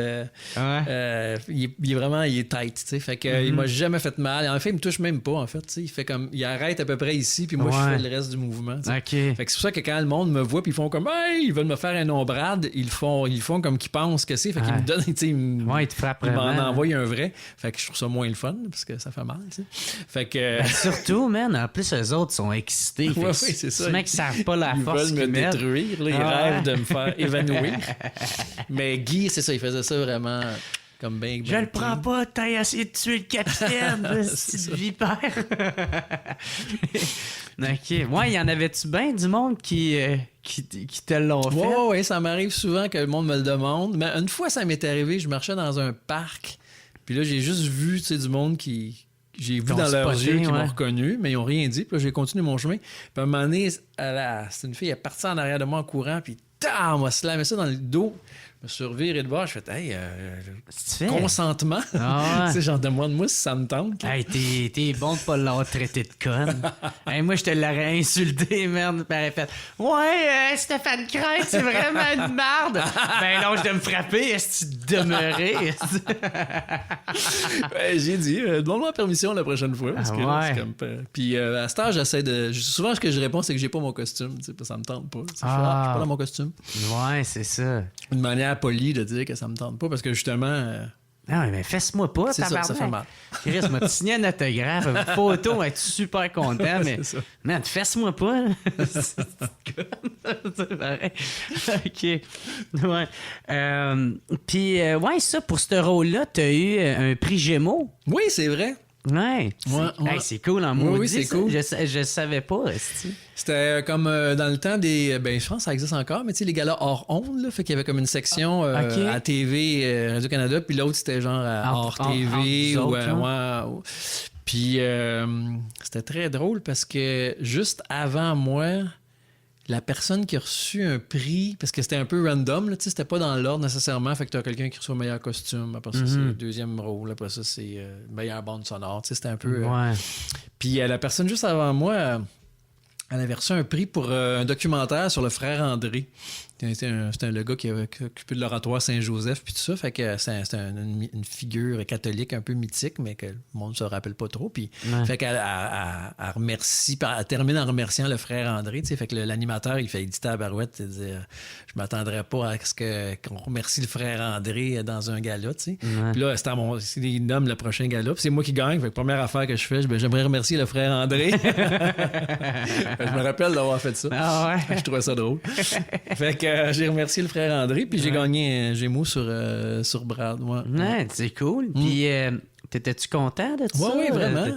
Il est vraiment... Il est tight, tu sais. Fait que il m'a jamais fait mal. En fait, il me touche même pas, en fait. T'sais. Il fait comme... Il arrête à peu près ici, puis moi, je fais le reste du mouvement. OK. Fait que c'est pour ça que quand le monde me voit, puis ils font comme... Hey! Ils veulent me faire un ombrade. Ils font comme qu'ils pensent que c'est. Fait qu'ils me donnent... Tu sais, ils te frappent vraiment. Ils m'en envoient un vrai. Fait que je trouve ça moins le fun, parce que ça fait mal, tu sais. Fait que... surtout, man, en plus, eux autres sont excités. Oui, c'est ça. Les mecs savent pas la force qu'ils veulent me mettent. détruire, là, ils rêvent de me faire évanouir. Mais Guy, c'est ça, il faisait ça vraiment comme bien. Je le prends pas, t'as essayé de tuer le capitaine, petite vipère. OK. Ouais, y en avait-tu bien du monde qui te l'ont fait? Oui, ça m'arrive souvent que le monde me le demande. Mais une fois, ça m'est arrivé, je marchais dans un parc, puis là, j'ai juste vu, tu sais, du monde qui... J'ai vu dans leurs yeux qu'ils m'ont reconnu, mais ils n'ont rien dit. Puis là, j'ai continué mon chemin. Puis à un moment donné, c'est une fille, elle est partie en arrière de moi en courant, puis On m'a slamé ça dans le dos. Je me suis reviré de bord, je fais hey, consentement. Ah ouais. Tu sais, genre, demande-moi si ça me tente. Hey, t'es bon de pas l'avoir traité de conne. Hey, moi, je te l'aurais insulté, merde. Puis elle aurait fait ouais, Stéphane Crête, c'est vraiment une marde. Ben, lâche de me frapper, est-ce que tu demeurais? J'ai dit, demande-moi permission la prochaine fois. Parce que là, c'est comme... Puis à cet âge, j'essaie de. Souvent, ce que je réponds, c'est que j'ai pas mon costume. Tu sais, ça me tente pas. Je suis pas dans mon costume. Ouais, c'est ça. Une manière polie de dire que ça me tente pas parce que justement. Non, mais fesse-moi pas, c'est ça fait mal. Chris m'a signé un autographe, une photo, on va être super content, mais man, fesse-moi pas. C'est pareil. OK. Ouais. Puis, ouais, ça, pour ce rôle-là, t'as eu un prix Gémeaux. Oui, c'est vrai. Ouais. Hey, c'est cool en maudit. Oui, c'est cool. Je savais pas, esti. C'était comme dans le temps des... Ben, je pense que ça existe encore, mais tu sais, les galas hors ondes, là, fait qu'il y avait comme une section à TV, Radio-Canada, puis l'autre, c'était genre hors TV. Puis c'était très drôle parce que juste avant moi... La personne qui a reçu un prix, parce que c'était un peu random, là, c'était pas dans l'ordre nécessairement, fait que t'as quelqu'un qui reçoit le meilleur costume, après ça, c'est le deuxième rôle, après ça, c'est meilleure bande sonore, c'était un peu... Ouais. Puis la personne juste avant moi, elle avait reçu un prix pour un documentaire sur le frère André. C'était le gars qui avait occupé de l'oratoire Saint-Joseph puis tout ça. Fait que c'est une figure catholique un peu mythique, mais que le monde ne se rappelle pas trop. Puis fait qu'elle remercie, elle termine en remerciant le frère André. Fait que l'animateur, il dit à Barouette, il dit je m'attendrais pas à ce qu'on remercie le frère André dans un gala. Puis là, il nomme le prochain gala. Puis c'est moi qui gagne. Fait que première affaire que je fais, j'aimerais remercier le frère André. Je me rappelle d'avoir fait ça. Ah ouais. Je trouvais ça drôle. Fait que j'ai remercié le frère André, puis j'ai gagné un Gémeaux sur Brad. Ouais, c'est cool. Puis, t'étais-tu content de ça? Oui, vraiment,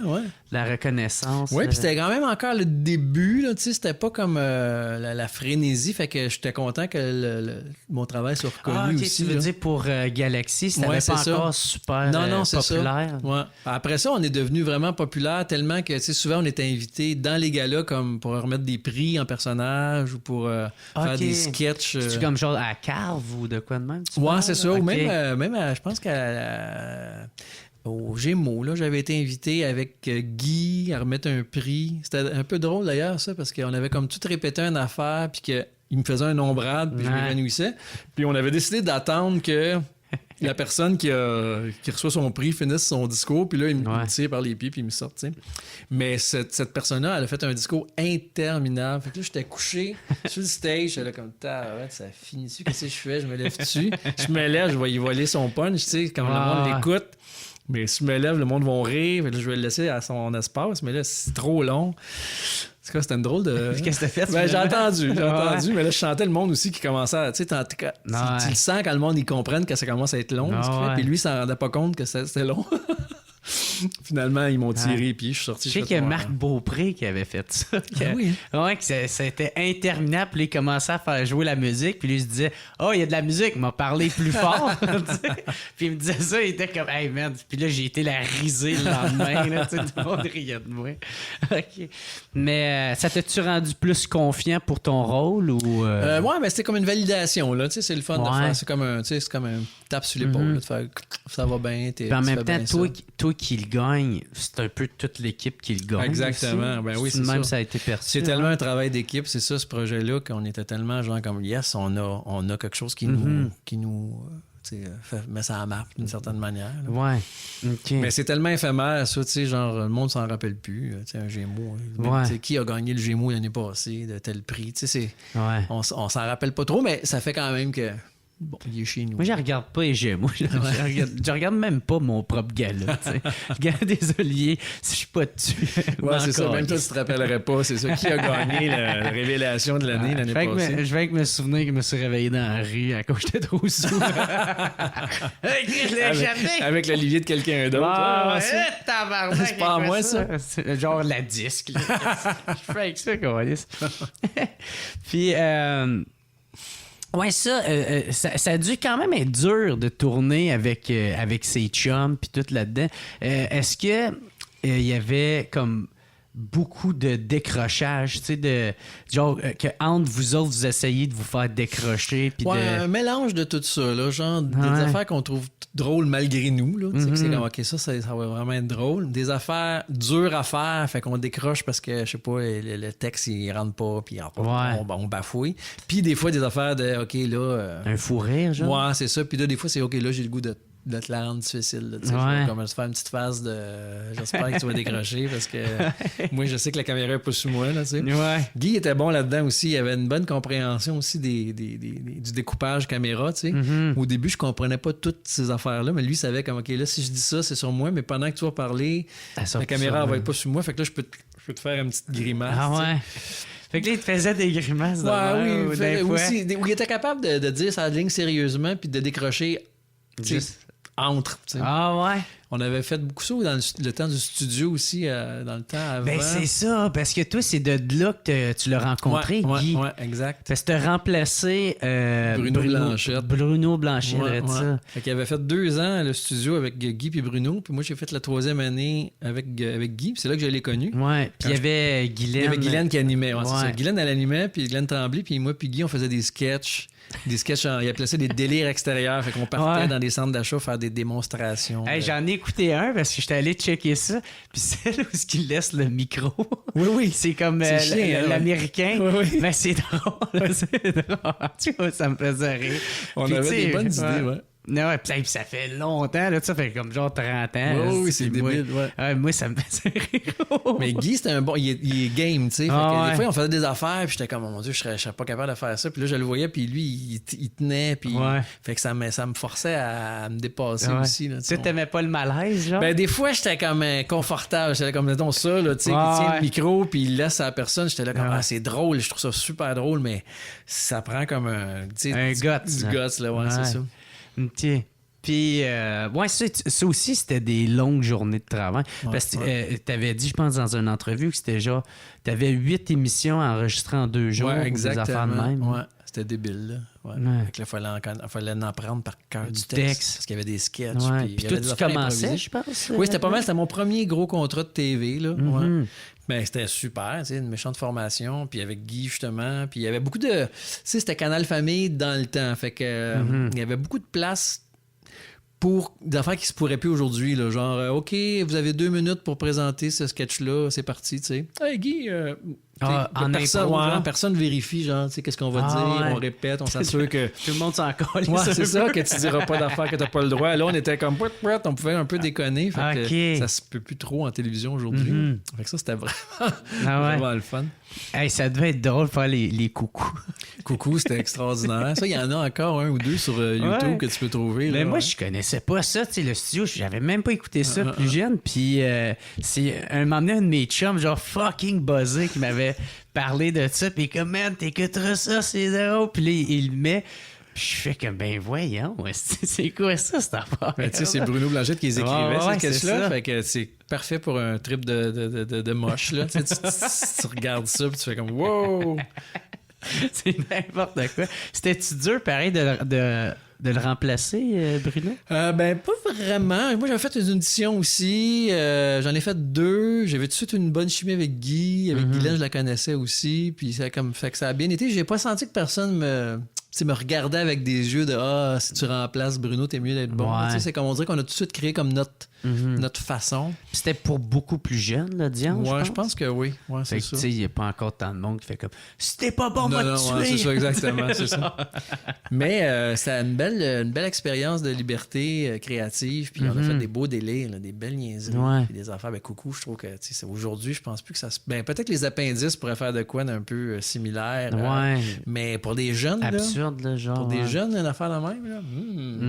La reconnaissance. Oui, puis c'était quand même encore le début, là, tu sais, c'était pas comme la frénésie, fait que j'étais content que mon travail soit reconnu aussi. Tu veux dire pour Galaxy, c'était pas encore super non, c'est populaire. Ça. Ouais. Après ça, on est devenu vraiment populaire tellement que, tu sais, souvent, on était invités dans les galas comme pour remettre des prix en personnage ou pour faire des sketchs. C'est-tu comme genre à Carve ou de quoi de même? Ouais, c'est ça. Ou même je pense au Gémeaux, là, j'avais été invité avec Guy à remettre un prix. C'était un peu drôle d'ailleurs, ça, parce qu'on avait comme tout répété une affaire, puis qu'il me faisait un ombrade, puis je m'évanouissais. Puis on avait décidé d'attendre que la personne qui reçoit son prix finisse son discours, puis là, il me tire par les pieds, puis il me sort, tu sais. Mais cette personne-là, elle a fait un discours interminable. Fait que là, j'étais couché sur le stage, j'étais là comme, ça finit-tu? Qu'est-ce que je fais? Je me lève dessus. Je me lève, je vais y voler son punch, tu sais, quand le monde l'écoute. Mais si je me lève, le monde va rire. Là, je vais le laisser à son espace. Mais là, c'est trop long. C'est quoi, c'était une drôle de... Qu'est-ce que t'as fait? Ben, j'ai entendu. Mais là, je chantais le monde aussi qui commençait à... Tu sais, tu le sens quand le monde, ils comprennent que ça commence à être long. Puis lui, il s'en rendait pas compte que c'était long. Finalement, ils m'ont tiré, puis je suis sorti. Je sais qu'il y a Marc Beaupré qui avait fait ça. Ouais, que ça était interminable. Puis il commençait à faire jouer la musique, puis lui, il se disait il y a de la musique, il m'a parlé plus fort. Puis il me disait ça, il était comme hey man. Puis là, j'ai été la risée le lendemain. Là, tout le monde riait de moi. OK. Mais ça t'a-tu rendu plus confiant pour ton rôle ou ouais, mais c'était comme une validation. Là. C'est le fun de faire. C'est comme un tape sur l'épaule, de faire ça va bien. Puis en même temps, toi qui le gagne, c'est un peu toute l'équipe qui le gagne. Exactement. Ben oui, c'est même ça a été perçu. C'est tellement un travail d'équipe, c'est ça, ce projet-là, qu'on était tellement genre comme yes, on a quelque chose qui nous met ça à map d'une certaine manière. Là. Ouais. Okay. Mais c'est tellement éphémère, ça, tu sais, genre, le monde s'en rappelle plus. Tu sais, un Gémeaux. Qui a gagné le Gémeaux l'année passée de tel prix? Tu sais, on s'en rappelle pas trop, mais ça fait quand même que. Bon, il est chez nous. Moi, je regarde pas les Gémeaux. Je regarde même pas mon propre gala. Désolé si je suis pas dessus. Ouais, c'est ça. Même toi, tu te rappellerais pas. C'est ça. Qui a gagné la révélation de l'année passée? Je vais me souvenir que je me suis réveillé dans la rue à cause j'étais trop sous. Avec l'olivier de quelqu'un d'autre. C'est pas à moi, ça. C'est genre la disque. Je fais avec ça, quoi. Puis... ouais, ça a dû quand même être dur de tourner avec ses chums puis tout là-dedans. Est-ce que il y avait comme beaucoup de décrochage, tu sais, de genre que entre vous autres, vous essayez de vous faire décrocher. Puis un mélange de tout ça, là, genre des affaires qu'on trouve drôles malgré nous. Là, que c'est comme, OK, ça va vraiment être drôle. Des affaires dures à faire, fait qu'on décroche parce que, je sais pas, le texte, il rentre pas, puis on bafouille. Puis des fois, des affaires de, OK, là... un fou rire, genre? Ouais, c'est ça. Puis là, des fois, c'est, OK, là, j'ai le goût de te la rendre difficile. Là, je vais comme se faire une petite phase de... J'espère que tu vas décrocher parce que moi, je sais que la caméra est pas sous moi. Là, Guy était bon là-dedans aussi. Il avait une bonne compréhension aussi du découpage caméra. Au début, je comprenais pas toutes ces affaires-là, mais lui, il savait comme, OK, là, si je dis ça, c'est sur moi, mais pendant que tu vas parler, la caméra va être pas sur moi. Fait que là, je peux te faire une petite grimace. Ah ouais. Fait que là, il te faisait des grimaces. Oui, il était capable de dire sa ligne sérieusement puis de décrocher entre. T'sais. Ah ouais? On avait fait beaucoup ça dans le temps du studio aussi, dans le temps avant. Ben c'est ça, parce que toi, c'est de là que tu l'as rencontré, Guy. Ouais, exact. Parce que tu as remplacé Bruno Blanchette. Ça. Fait qu'il avait fait 2 ans le studio avec Guy puis Bruno, puis moi, j'ai fait la 3e année avec Guy, puis c'est là que je l'ai connu. Ouais, puis il y avait Guylaine. Il y avait Guylaine qui animait, c'est ça. Guylaine, elle animait, puis Guylaine Tremblay, puis moi puis Guy, on faisait des sketchs. Il appelait ça des délires extérieurs. Fait qu'on partait dans des centres d'achat faire des démonstrations. Hey, j'en ai écouté un parce que j'étais allé checker ça. Puis celle où il laisse le micro. Oui. C'est comme l'américain. Oui. Mais c'est drôle. C'est drôle. Tu vois, ça me faisait rire. On avait des bonnes idées, ouais. Non, puis ça fait longtemps, là, ça fait comme genre 30 ans. Oui, c'est débile, moi, ça me faisait rire. Mais Guy, c'était un bon... Il est game, tu sais. Des fois, on faisait des affaires, puis j'étais comme, oh mon Dieu, je serais pas capable de faire ça. Puis là, je le voyais, puis lui, il tenait, puis... Fait que ça me forçait à me dépasser aussi, là. Tu t'aimais pas le malaise, genre? Ben, des fois, j'étais comme confortable. J'étais comme, mettons ça, là, tu sais, il tient le micro, puis il laisse à la personne. J'étais là comme, c'est drôle, je trouve ça super drôle, mais ça prend comme un... Un guts. Du guts, là, c'est ça. OK. Puis, ça aussi, c'était des longues journées de travail. Parce que tu avais dit, je pense, dans une entrevue que c'était genre, tu avais 8 émissions enregistrées en 2 jours. Ouais, exactement. Des affaires de même. Ouais, c'était débile, là. Il fallait en apprendre par cœur du texte. Parce qu'il y avait des sketchs. Puis toi, tu commençais, je pense. Oui, c'était pas mal. C'était mon premier gros contrat de TV, là. Ben, c'était super, tu sais, une méchante formation, puis avec Guy, justement, puis il y avait beaucoup de... Tu sais, c'était Canal Famille dans le temps, fait que il y avait beaucoup de place pour des affaires qui se pourraient plus aujourd'hui, là, genre, OK, vous avez 2 minutes pour présenter ce sketch-là, c'est parti, tu sais. Hey, Guy... personne vérifie, genre, tu sais, qu'est-ce qu'on va dire, on répète, on s'assure que... Tout le monde s'en colle. C'est ça, que tu diras pas d'affaires que t'as pas le droit. Là, on était comme, on pouvait un peu déconner, fait que ça se peut plus trop en télévision aujourd'hui. Fait que ça, c'était vraiment le fun. Hey, ça devait être drôle de faire les coucous. Coucou, c'était extraordinaire. Ça, il y en a encore 1 ou 2 sur YouTube que tu peux trouver. Mais moi, je connaissais pas ça, tu sais, le studio, j'avais même pas écouté ça plus jeune. Puis c'est un moment donné, un de mes chums, genre fucking buzzé, qui m'avait parlé de ça. Puis comme, man, t'écouteras ça, c'est drôle. Puis là, il le met. Puis je fais comme, ben voyons, c'est quoi ça, cette affaire? Ben, tu sais, c'est Bruno Blanchette qui les écrivait, ces sketchs-là. Fait que c'est parfait pour un trip de moche, là. Tu regardes ça, puis tu fais comme, wow! C'est n'importe quoi. C'était-tu dur, pareil, de le remplacer, Bruno? Ben, pas vraiment. Moi, j'avais fait une audition aussi. J'en ai fait 2. J'avais tout de suite une bonne chimie avec Guy. Avec Guylaine, je la connaissais aussi. Puis ça, fait que ça a bien été. J'ai pas senti que personne me regardait avec des yeux de si tu remplaces Bruno, t'es mieux d'être bon. C'est comme on dirait qu'on a tout de suite créé comme notre façon. Puis c'était pour beaucoup plus jeune, l'audience. Ouais, je pense que oui. Ouais, c'est ça. Il n'y a pas encore tant de monde qui fait comme si t'es pas bon, moi te tuer. C'est ça, exactement. C'est ça. Mais c'est une belle expérience de liberté créative. Puis on a fait des beaux délires, des belles niaiseries. Puis des affaires. Ben, coucou, je trouve que aujourd'hui, je pense plus que ça se. Ben, peut-être que les appendices pourraient faire de quoi d'un peu similaire. Mais pour des jeunes. Absurde. Là, genre, pour des jeunes, une affaire de même, là,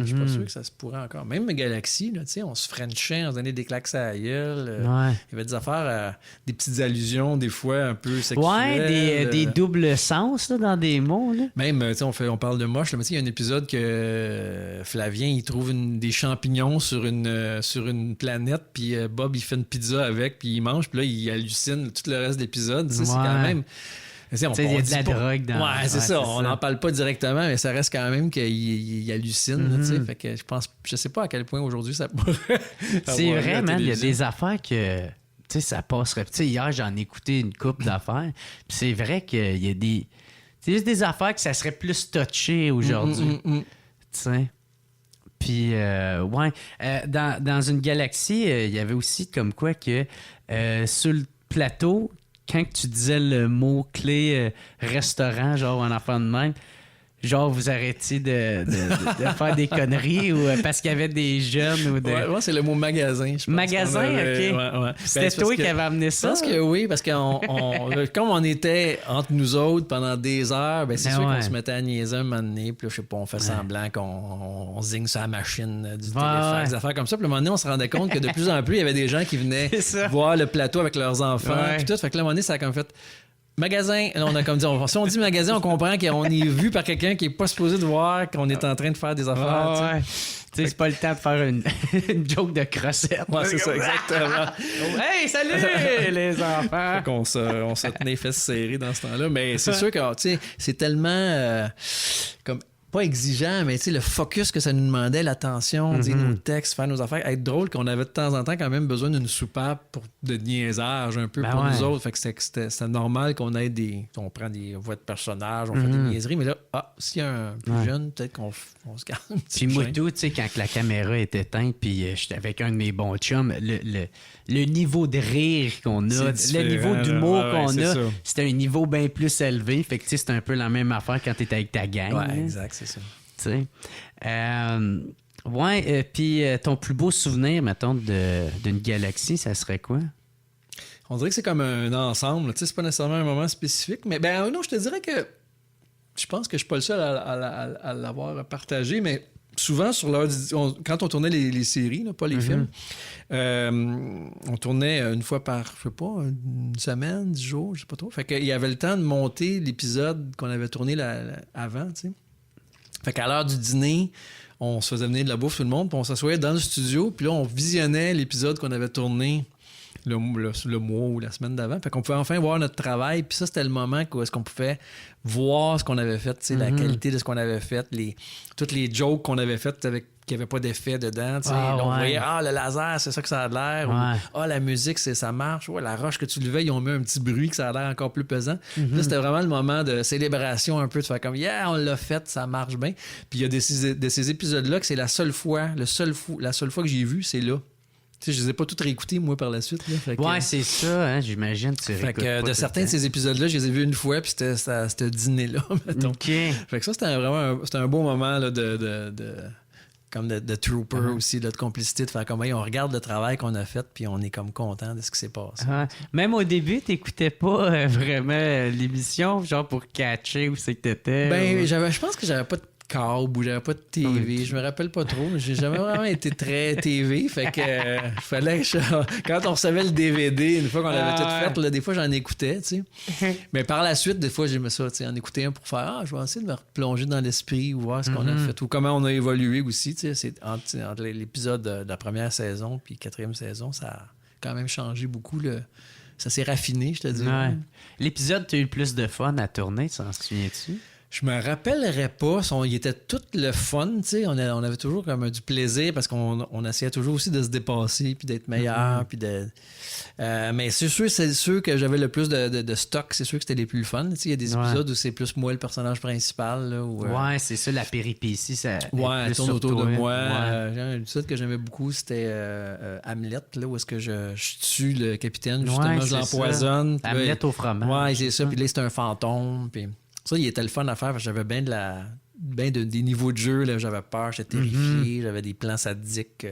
je suis pas sûr que ça se pourrait encore. Même Galaxy, là, on se frenchait, on se donnait des claques à la gueule. Il y avait des affaires, des petites allusions, des fois un peu sexuelles. Des doubles sens là, dans des mots. Là. Même, on parle de moche, là, mais il y a un épisode que Flavien, il trouve des champignons sur une planète, puis Bob, il fait une pizza avec, puis il mange, puis là, il hallucine tout le reste de l'épisode. C'est quand même... Il y a de la drogue dans... Ouais, c'est ça. On n'en parle pas directement, mais ça reste quand même qu'il hallucine. Là, fait que je sais pas à quel point aujourd'hui ça pourrait... C'est vrai, man. Il y a des affaires que... tu sais, ça passerait. Tu sais, hier, j'en ai écouté une couple d'affaires. Puis c'est vrai qu'il y a des. C'est juste des affaires que ça serait plus touché aujourd'hui. Tu sais. Puis, ouais. Dans une galaxie, il y avait aussi comme quoi que sur le plateau, quand tu disais le mot-clé restaurant, genre en enfant de même, genre vous arrêtiez de faire des conneries ou parce qu'il y avait des jeunes ou de... Ouais, c'est le mot magasin, je pense. Magasin, OK. Ouais. C'était toi qui avais amené Je ça? pense que oui, parce que comme on était entre nous autres pendant des heures, c'est sûr qu'on se mettait à niaiser un moment donné, puis là, je sais pas, on fait semblant qu'on zigne sur la machine du téléfax, des affaires comme ça. Puis à un moment donné, on se rendait compte que de plus en plus, il y avait des gens qui venaient voir le plateau avec leurs enfants, puis tout. Fait que là, à un moment donné, ça a comme fait... Magasin, là, on a comme dit, si on dit magasin, on comprend qu'on est vu par quelqu'un qui est pas supposé de voir qu'on est en train de faire des affaires. Ouais. Tu sais, c'est pas le temps de faire une joke de crossette. Ouais, c'est ça, exactement. Hey, salut les enfants! Fait qu'on on se tenait les fesses serrées dans ce temps-là. Mais c'est sûr que, tu sais, c'est tellement comme pas exigeant, mais tu sais, le focus que ça nous demandait, l'attention, dire nos textes, faire nos affaires, être drôle, qu'on avait de temps en temps quand même besoin d'une soupape de niaisage un peu pour nous autres. Fait que c'était normal qu'on ait on prend des voix de personnages, on fait des niaiseries, mais là, s'il y a un plus jeune, peut-être qu'on se calme un petit peu. Puis moi, tout, tu sais, quand la caméra est éteinte, puis j'étais avec un de mes bons chums, le niveau de rire qu'on a, le niveau d'humour qu'on a, c'était un niveau bien plus élevé. Fait que, tu sais, c'est un peu la même affaire quand t'es avec ta gang. Ouais, exact, c'est ça. Tu sais. Puis ton plus beau souvenir, mettons, d'une galaxie, ça serait quoi? On dirait que c'est comme un ensemble. Tu sais, c'est pas nécessairement un moment spécifique, mais non, je te dirais que je pense que je suis pas le seul à l'avoir partagé, mais souvent, quand on tournait les séries, là, pas les films, on tournait une fois par, je sais pas, une semaine, 10 jours, je sais pas trop. Fait qu'il y avait le temps de monter l'épisode qu'on avait tourné avant, tu sais. Fait qu'à l'heure du dîner, on se faisait venir de la bouffe tout le monde, puis on s'assoyait dans le studio, puis là, on visionnait l'épisode qu'on avait tourné le mois ou la semaine d'avant. Fait qu'on pouvait enfin voir notre travail. Puis ça, c'était le moment où est-ce qu'on pouvait voir ce qu'on avait fait, la qualité de ce qu'on avait fait, toutes les jokes qu'on avait faites avec qui n'avaient pas d'effet dedans. On voyait, le laser, c'est ça que ça a l'air. Ou, la musique, ça marche. Ouais, la roche que tu levais, ils ont mis un petit bruit que ça a l'air encore plus pesant. Là, c'était vraiment le moment de célébration un peu, de faire comme, on l'a fait, ça marche bien. Puis il y a de ces épisodes-là que c'est la seule fois que j'ai vu, c'est là. Tu sais, je les ai pas toutes réécoutés, moi, par la suite. Là. C'est ça, hein, j'imagine. Fait que de certains de ces épisodes-là, je les ai vus une fois, puis c'était ce dîner-là, mettons. OK. Fait que ça, c'était vraiment un beau moment là, comme de trooper aussi, là, de complicité, de faire comme, on regarde le travail qu'on a fait, puis on est comme content de ce qui s'est passé. Même au début, t'écoutais pas vraiment l'émission, genre pour catcher où c'est que t'étais? Je pense que j'avais pas de câble ou j'avais pas de TV. Je me rappelle pas trop, mais j'ai jamais vraiment été très TV. Fait que fallait que quand on recevait le DVD, une fois qu'on l'avait tout fait, là, des fois j'en écoutais, tu sais. Mais par la suite, des fois j'aimais ça, tu sais, en écouter un pour faire je vais essayer de me replonger dans l'esprit ou voir ce qu'on a fait ou comment on a évolué aussi, tu sais. C'est entre l'épisode de la première saison puis 4e saison, ça a quand même changé beaucoup. Ça s'est raffiné, je te dis. Ouais. L'épisode, tu as eu le plus de fun à tourner, t'en souviens-tu? Je me rappellerais pas. Il était tout le fun, tu sais. On avait toujours comme du plaisir parce qu'on essayait toujours aussi de se dépasser puis d'être meilleur. Puis mais c'est sûr que j'avais le plus de stock. C'est sûr que c'était les plus fun. Il y a des épisodes où c'est plus moi le personnage principal. Là, c'est ça, la péripétie. Ça elle tourne autour de moi. Un épisode que j'aimais beaucoup, c'était Hamlet, là, où est-ce que je tue le capitaine. Justement, je l'empoisonne. Hamlet au fromage. Ouais, c'est ça. Puis là, c'est un fantôme. Puis ça, il était le fun à faire parce que j'avais bien des niveaux de jeu, là, j'avais peur, j'étais terrifié, j'avais des plans sadiques.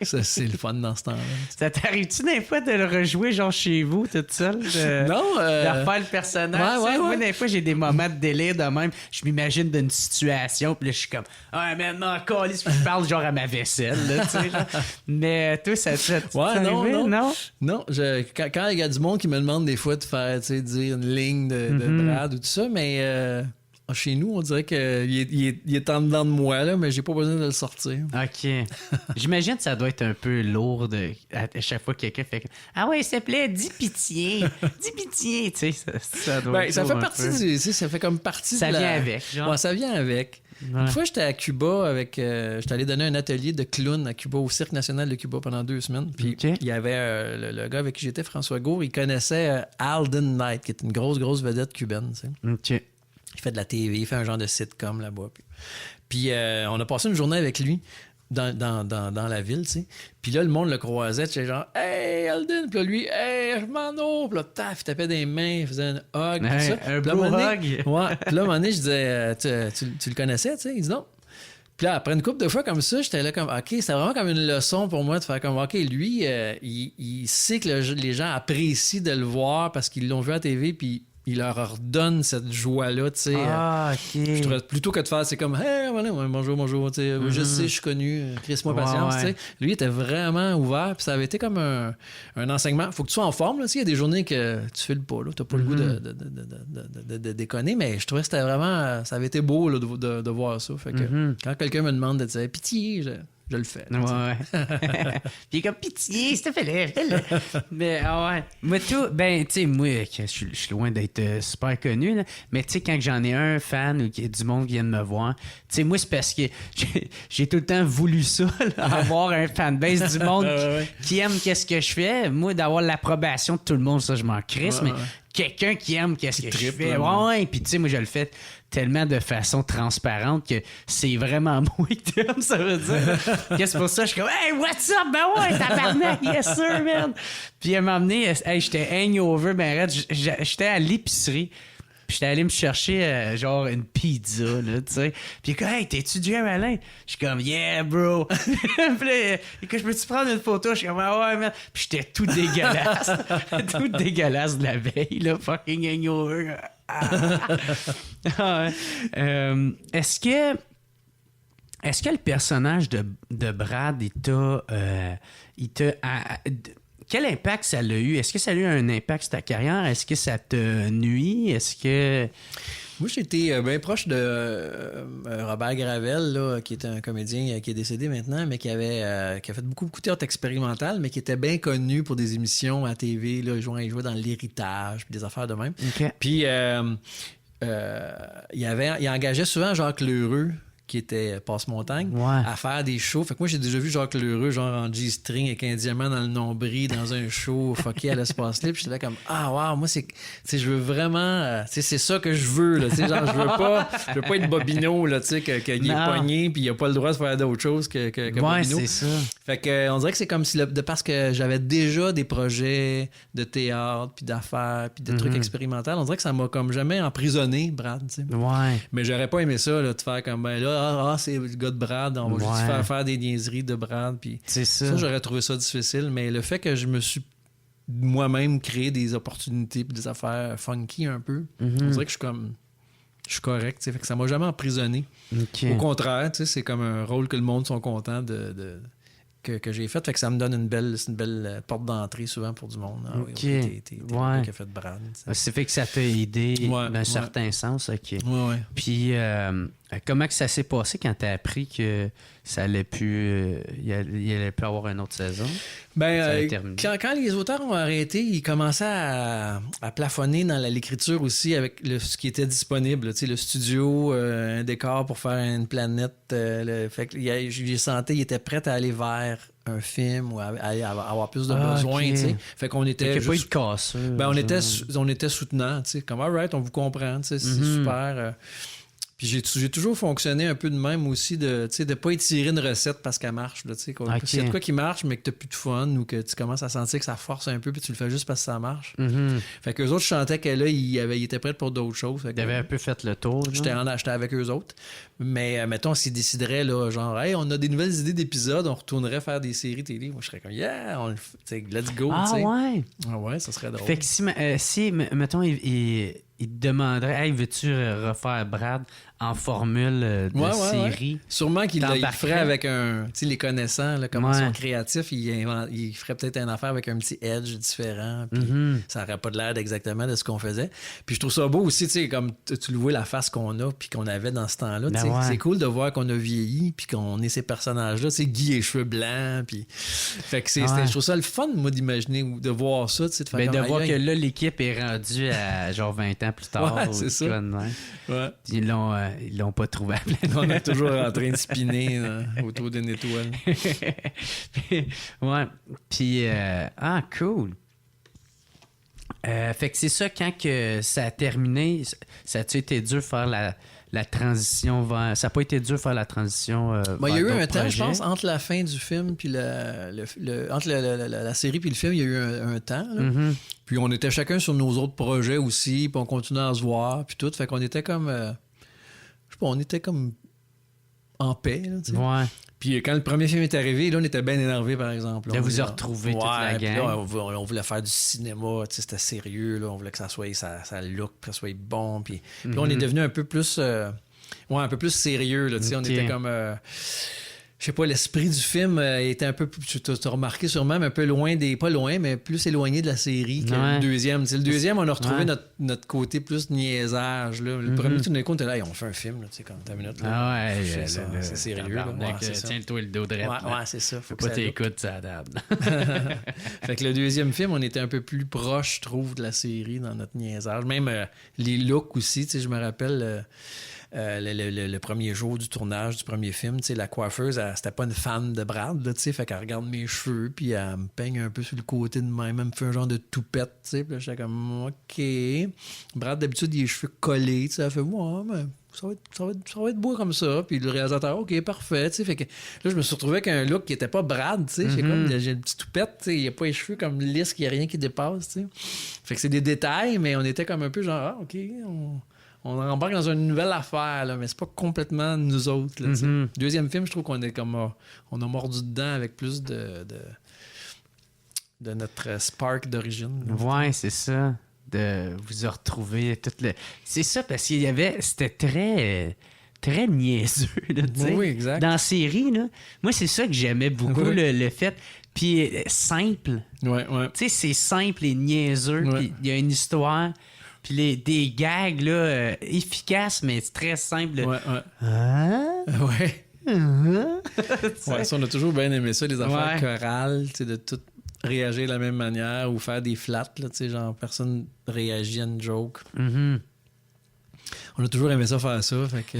Ça, c'est le fun dans ce temps-là. Ça t'arrive-tu des fois de le rejouer genre chez vous, toute seule? Non. De refaire le personnage? Moi, des fois, j'ai des moments de délire de même. Je m'imagine d'une situation, puis là, je suis comme, maintenant, calisse, puis je parle genre à ma vaisselle, là, tu sais. Mais toi, ça non. Non, quand il y a du monde qui me demande des fois de faire, tu sais, dire une ligne de Brad ou tout ça, mais... chez nous, on dirait qu'il est en dedans de moi, là, mais j'ai pas besoin de le sortir. OK. J'imagine que ça doit être un peu lourd à chaque fois que quelqu'un fait s'il te plaît, dis pitié. Dis pitié. Tu sais, ça doit être ça fait partie ça fait comme partie ça vient avec, genre. Ouais, ça vient avec. Ouais. Une fois, j'étais à Cuba avec... j'étais allé donner un atelier de clown à Cuba, au Cirque national de Cuba pendant 2 semaines. Puis il y avait le gars avec qui j'étais, François Gour, il connaissait Alden Knight, qui est une grosse vedette cubaine. Tu sais. OK. Il fait de la TV, il fait un genre de sitcom là-bas. Puis on a passé une journée avec lui dans la ville, tu sais. Puis là, le monde le croisait, tu sais, genre « Hey, Alden! » Puis là, lui « Hey, Hermano! » Puis là, taf, il tapait des mains, il faisait un hug, tout ça. Un Puis beau là, hug! Ouais. Puis là, à un moment donné, je disais tu le connaissais, tu sais? Il dit « Non. » Puis là, après une couple de fois comme ça, j'étais là comme « OK, c'était vraiment comme une leçon pour moi de faire comme « OK, lui, il sait que les gens apprécient de le voir parce qu'ils l'ont vu à la TV, puis il leur redonne cette joie-là, tu sais. Ah, OK. Je trouve, plutôt que de faire, c'est comme « Hey, voilà, bonjour, tu sais, je sais, je suis connu, crisse-moi patience, tu sais. » Lui, il était vraiment ouvert, puis ça avait été comme un enseignement. Faut que tu sois en forme, là, il y a des journées que tu files pas, là, t'as pas le goût de déconner, mais je trouvais que c'était vraiment, ça avait été beau là, de voir ça. Fait que quand quelqu'un me demande de dire « Pitié », je le fais. Ouais. Puis comme pitié, s'il te plaît, fais-le. Mais ouais. Moi, tout, ben, tu sais, moi, je suis loin d'être super connu, là, mais tu sais, quand j'en ai un fan ou qu'il y a du monde qui vient de me voir, tu sais, moi, c'est parce que j'ai tout le temps voulu ça, là, avoir un fanbase du monde qui aime qu'est-ce que je fais. Moi, d'avoir l'approbation de tout le monde, ça, je m'en crisse, mais quelqu'un qui aime qu'est-ce que je fais. Ouais, puis tu sais, moi, je le fais tellement de façon transparente que c'est vraiment moi qui t'aime, ça veut dire. Que c'est pour ça que je suis comme « Hey, what's up? Ben ouais, tabarnak, yes sir, man! » Puis elle m'a amené, hey, j'étais hangover, ben raide, j'étais à l'épicerie, puis j'étais allé me chercher genre une pizza, là, tu sais. Puis comme « Hey, t'es-tu Jerry Alain? » Je suis comme « Yeah, bro! » Puis là, je peux-tu prendre une photo? Je suis comme « Ah ouais, man! » Puis j'étais tout dégueulasse. Tout dégueulasse de la veille, là, fucking hangover. Est-ce que le personnage de Brad, quel impact ça l'a eu? Est-ce que ça a eu un impact sur ta carrière? Est-ce que ça te nuit? Est-ce que... Moi, j'étais bien proche de Robert Gravel, là, qui est un comédien qui est décédé maintenant, mais qui a fait beaucoup de théâtre expérimental, mais qui était bien connu pour des émissions à TV. Là, il jouait dans l'héritage, puis des affaires de même. Okay. Puis, il engageait souvent Jacques Lheureux, qui était Passe-Montagne, à faire des shows. Fait que moi, j'ai déjà vu Jacques Lheureux, genre en G-string, avec un diamant dans le nombril, dans un show fucké à l'espace libre. Puis j'étais là comme, ah, wow, moi, je veux vraiment, c'est ça que je veux, là. Genre, je veux pas être Bobino, là, tu sais, qu'il est pogné, puis il a pas le droit de faire d'autre chose que Bobino. Ouais, c'est ça. Fait que, on dirait que c'est comme si, parce que j'avais déjà des projets de théâtre, puis d'affaires, puis de trucs expérimentaux, on dirait que ça m'a comme jamais emprisonné, Brad, tu sais. Ouais. Mais j'aurais pas aimé ça, là, de faire comme, ben là, c'est le gars de Brad, on va juste faire des niaiseries de Brad. Puis c'est ça. J'aurais trouvé ça difficile, mais le fait que je me suis moi-même créé des opportunités et des affaires funky un peu, on dirait que je suis correct, fait que ça m'a jamais emprisonné. Okay. Au contraire, c'est comme un rôle que le monde sont contents que j'ai fait que ça me donne une belle porte d'entrée souvent pour du monde. Ah, oui, t'es le gars qui a fait Brad. C'est fait que ça t'a aidé dans un certain sens. OK. Ouais. Puis comment que ça s'est passé quand t'as appris que ça allait plus il allait plus avoir une autre saison? Ben, quand les auteurs ont arrêté, ils commençaient à plafonner dans l'écriture aussi avec ce qui était disponible. Le studio, un décor pour faire une planète. Fait que j'ai senti qu'ils étaient prêts à aller vers un film ou à avoir plus de besoins. Okay. Fait qu'on était. Fait qu'il n'y a pas eu de cassure. Ben, on était soutenants. Comme, all right, on vous comprend. C'est super. Puis j'ai toujours fonctionné un peu de même aussi, de pas étirer une recette parce qu'elle marche. S'il y a de quoi qui marche, mais que t'as plus de fun ou que tu commences à sentir que ça force un peu, puis tu le fais juste parce que ça marche. Fait qu'eux autres, je sentais que là, ils étaient prêts pour d'autres choses. Ils avaient un peu fait le tour. J'étais avec eux autres. Mais mettons, s'ils décideraient, là, genre, hey, on a des nouvelles idées d'épisodes, on retournerait faire des séries télé. Moi, je serais comme, yeah, let's go. Ouais. Ah ouais, ça serait drôle. Fait que si mettons, il te demanderait, hey, veux-tu refaire Brad en formule de série? Ouais. Sûrement qu'il le ferait avec un. Tu sais, les connaissants, là, comment ils sont créatifs, ils feraient peut-être une affaire avec un petit edge différent. Puis ça n'aurait pas de l'air exactement de ce qu'on faisait. Puis je trouve ça beau aussi, tu sais, comme tu le vois, la face qu'on a, puis qu'on avait dans ce temps-là. C'est cool de voir qu'on a vieilli, puis qu'on est ces personnages-là. Tu sais, Guy et cheveux blancs. Puis. Fait que je trouve ça le fun, moi, d'imaginer ou de voir ça. De faire de voir que là, l'équipe est rendue à genre 20 ans plus tard. Ouais, c'est ça. Puis ils l'ont. ils l'ont pas trouvé à plein. On est toujours en train de spinner autour d'une étoile. Ouais. Puis, cool. Fait que c'est ça, quand que ça a terminé, ça a-tu été dur de faire la transition vers... Ça n'a pas été dur de faire la transition Il y a eu un temps, projets? je pense, entre la fin du film puis entre la série puis le film, il y a eu un temps. Là. Mm-hmm. Puis on était chacun sur nos autres projets aussi, puis on continuait à se voir, puis tout. Fait qu'on était comme... je sais pas, on était comme en paix. Là, tu sais. Ouais. Puis quand le premier film est arrivé, là, on était bien énervés, par exemple. Là, vous avez retrouvé toute la gang. Là, on voulait faire du cinéma, tu sais, c'était sérieux. Là, on voulait que ça soit ça look, que ça soit bon. Puis là, on est devenu un peu plus... un peu plus sérieux. Là, tu sais, on était comme... je sais pas, l'esprit du film était un peu... Tu as remarqué sûrement, mais un peu loin des... Pas loin, mais plus éloigné de la série que le deuxième. Tu sais, le deuxième, on a retrouvé notre côté plus niaisage. Là. Le premier, tout d'un coup, on était là, on fait un film, là, tu sais, comme ta minute. Là. C'est sérieux. Là. Tiens-toi le dos droit. Ouais, c'est ça. Faut pas t'écouter ça à table. Fait que le deuxième film, on était un peu plus proche, je trouve, de la série dans notre niaisage. Même les looks aussi, tu sais, je me rappelle... le premier jour du tournage du premier film, la coiffeuse, c'était pas une fan de Brad, là, fait qu'elle regarde mes cheveux, puis elle me peigne un peu sur le côté de même, elle me fait un genre de toupette, puis là, j'étais comme, OK. Brad, d'habitude, il a les cheveux collés, elle fait, ouais, mais ça va être beau comme ça. Puis le réalisateur, OK, parfait, fait que là, je me suis retrouvé avec un look qui était pas Brad, j'ai une petite toupette, il n'y a pas les cheveux comme lisses, il n'y a rien qui dépasse, Fait que c'est des détails, mais on était comme un peu genre, OK, on embarque dans une nouvelle affaire, là, mais c'est pas complètement nous autres. Là, Deuxième film, je trouve qu'on est comme... on a mordu dedans avec plus de notre spark d'origine. Ouais, c'est ça. De vous retrouver tout le... C'est ça, parce qu'il y avait... C'était très niaiseux, là, tu sais. Oui, exact. Dans la série, là, moi, c'est ça que j'aimais beaucoup, le fait... Puis simple. Ouais. Tu sais, c'est simple et niaiseux, puis il y a une histoire... Puis des gags, là, efficaces, mais très simples. Ouais. Ouais. Ouais, ça, on a toujours bien aimé ça, les affaires chorales, de tout réagir de la même manière ou faire des flats, là, genre personne réagit à une joke. On a toujours aimé ça faire ça, fait que...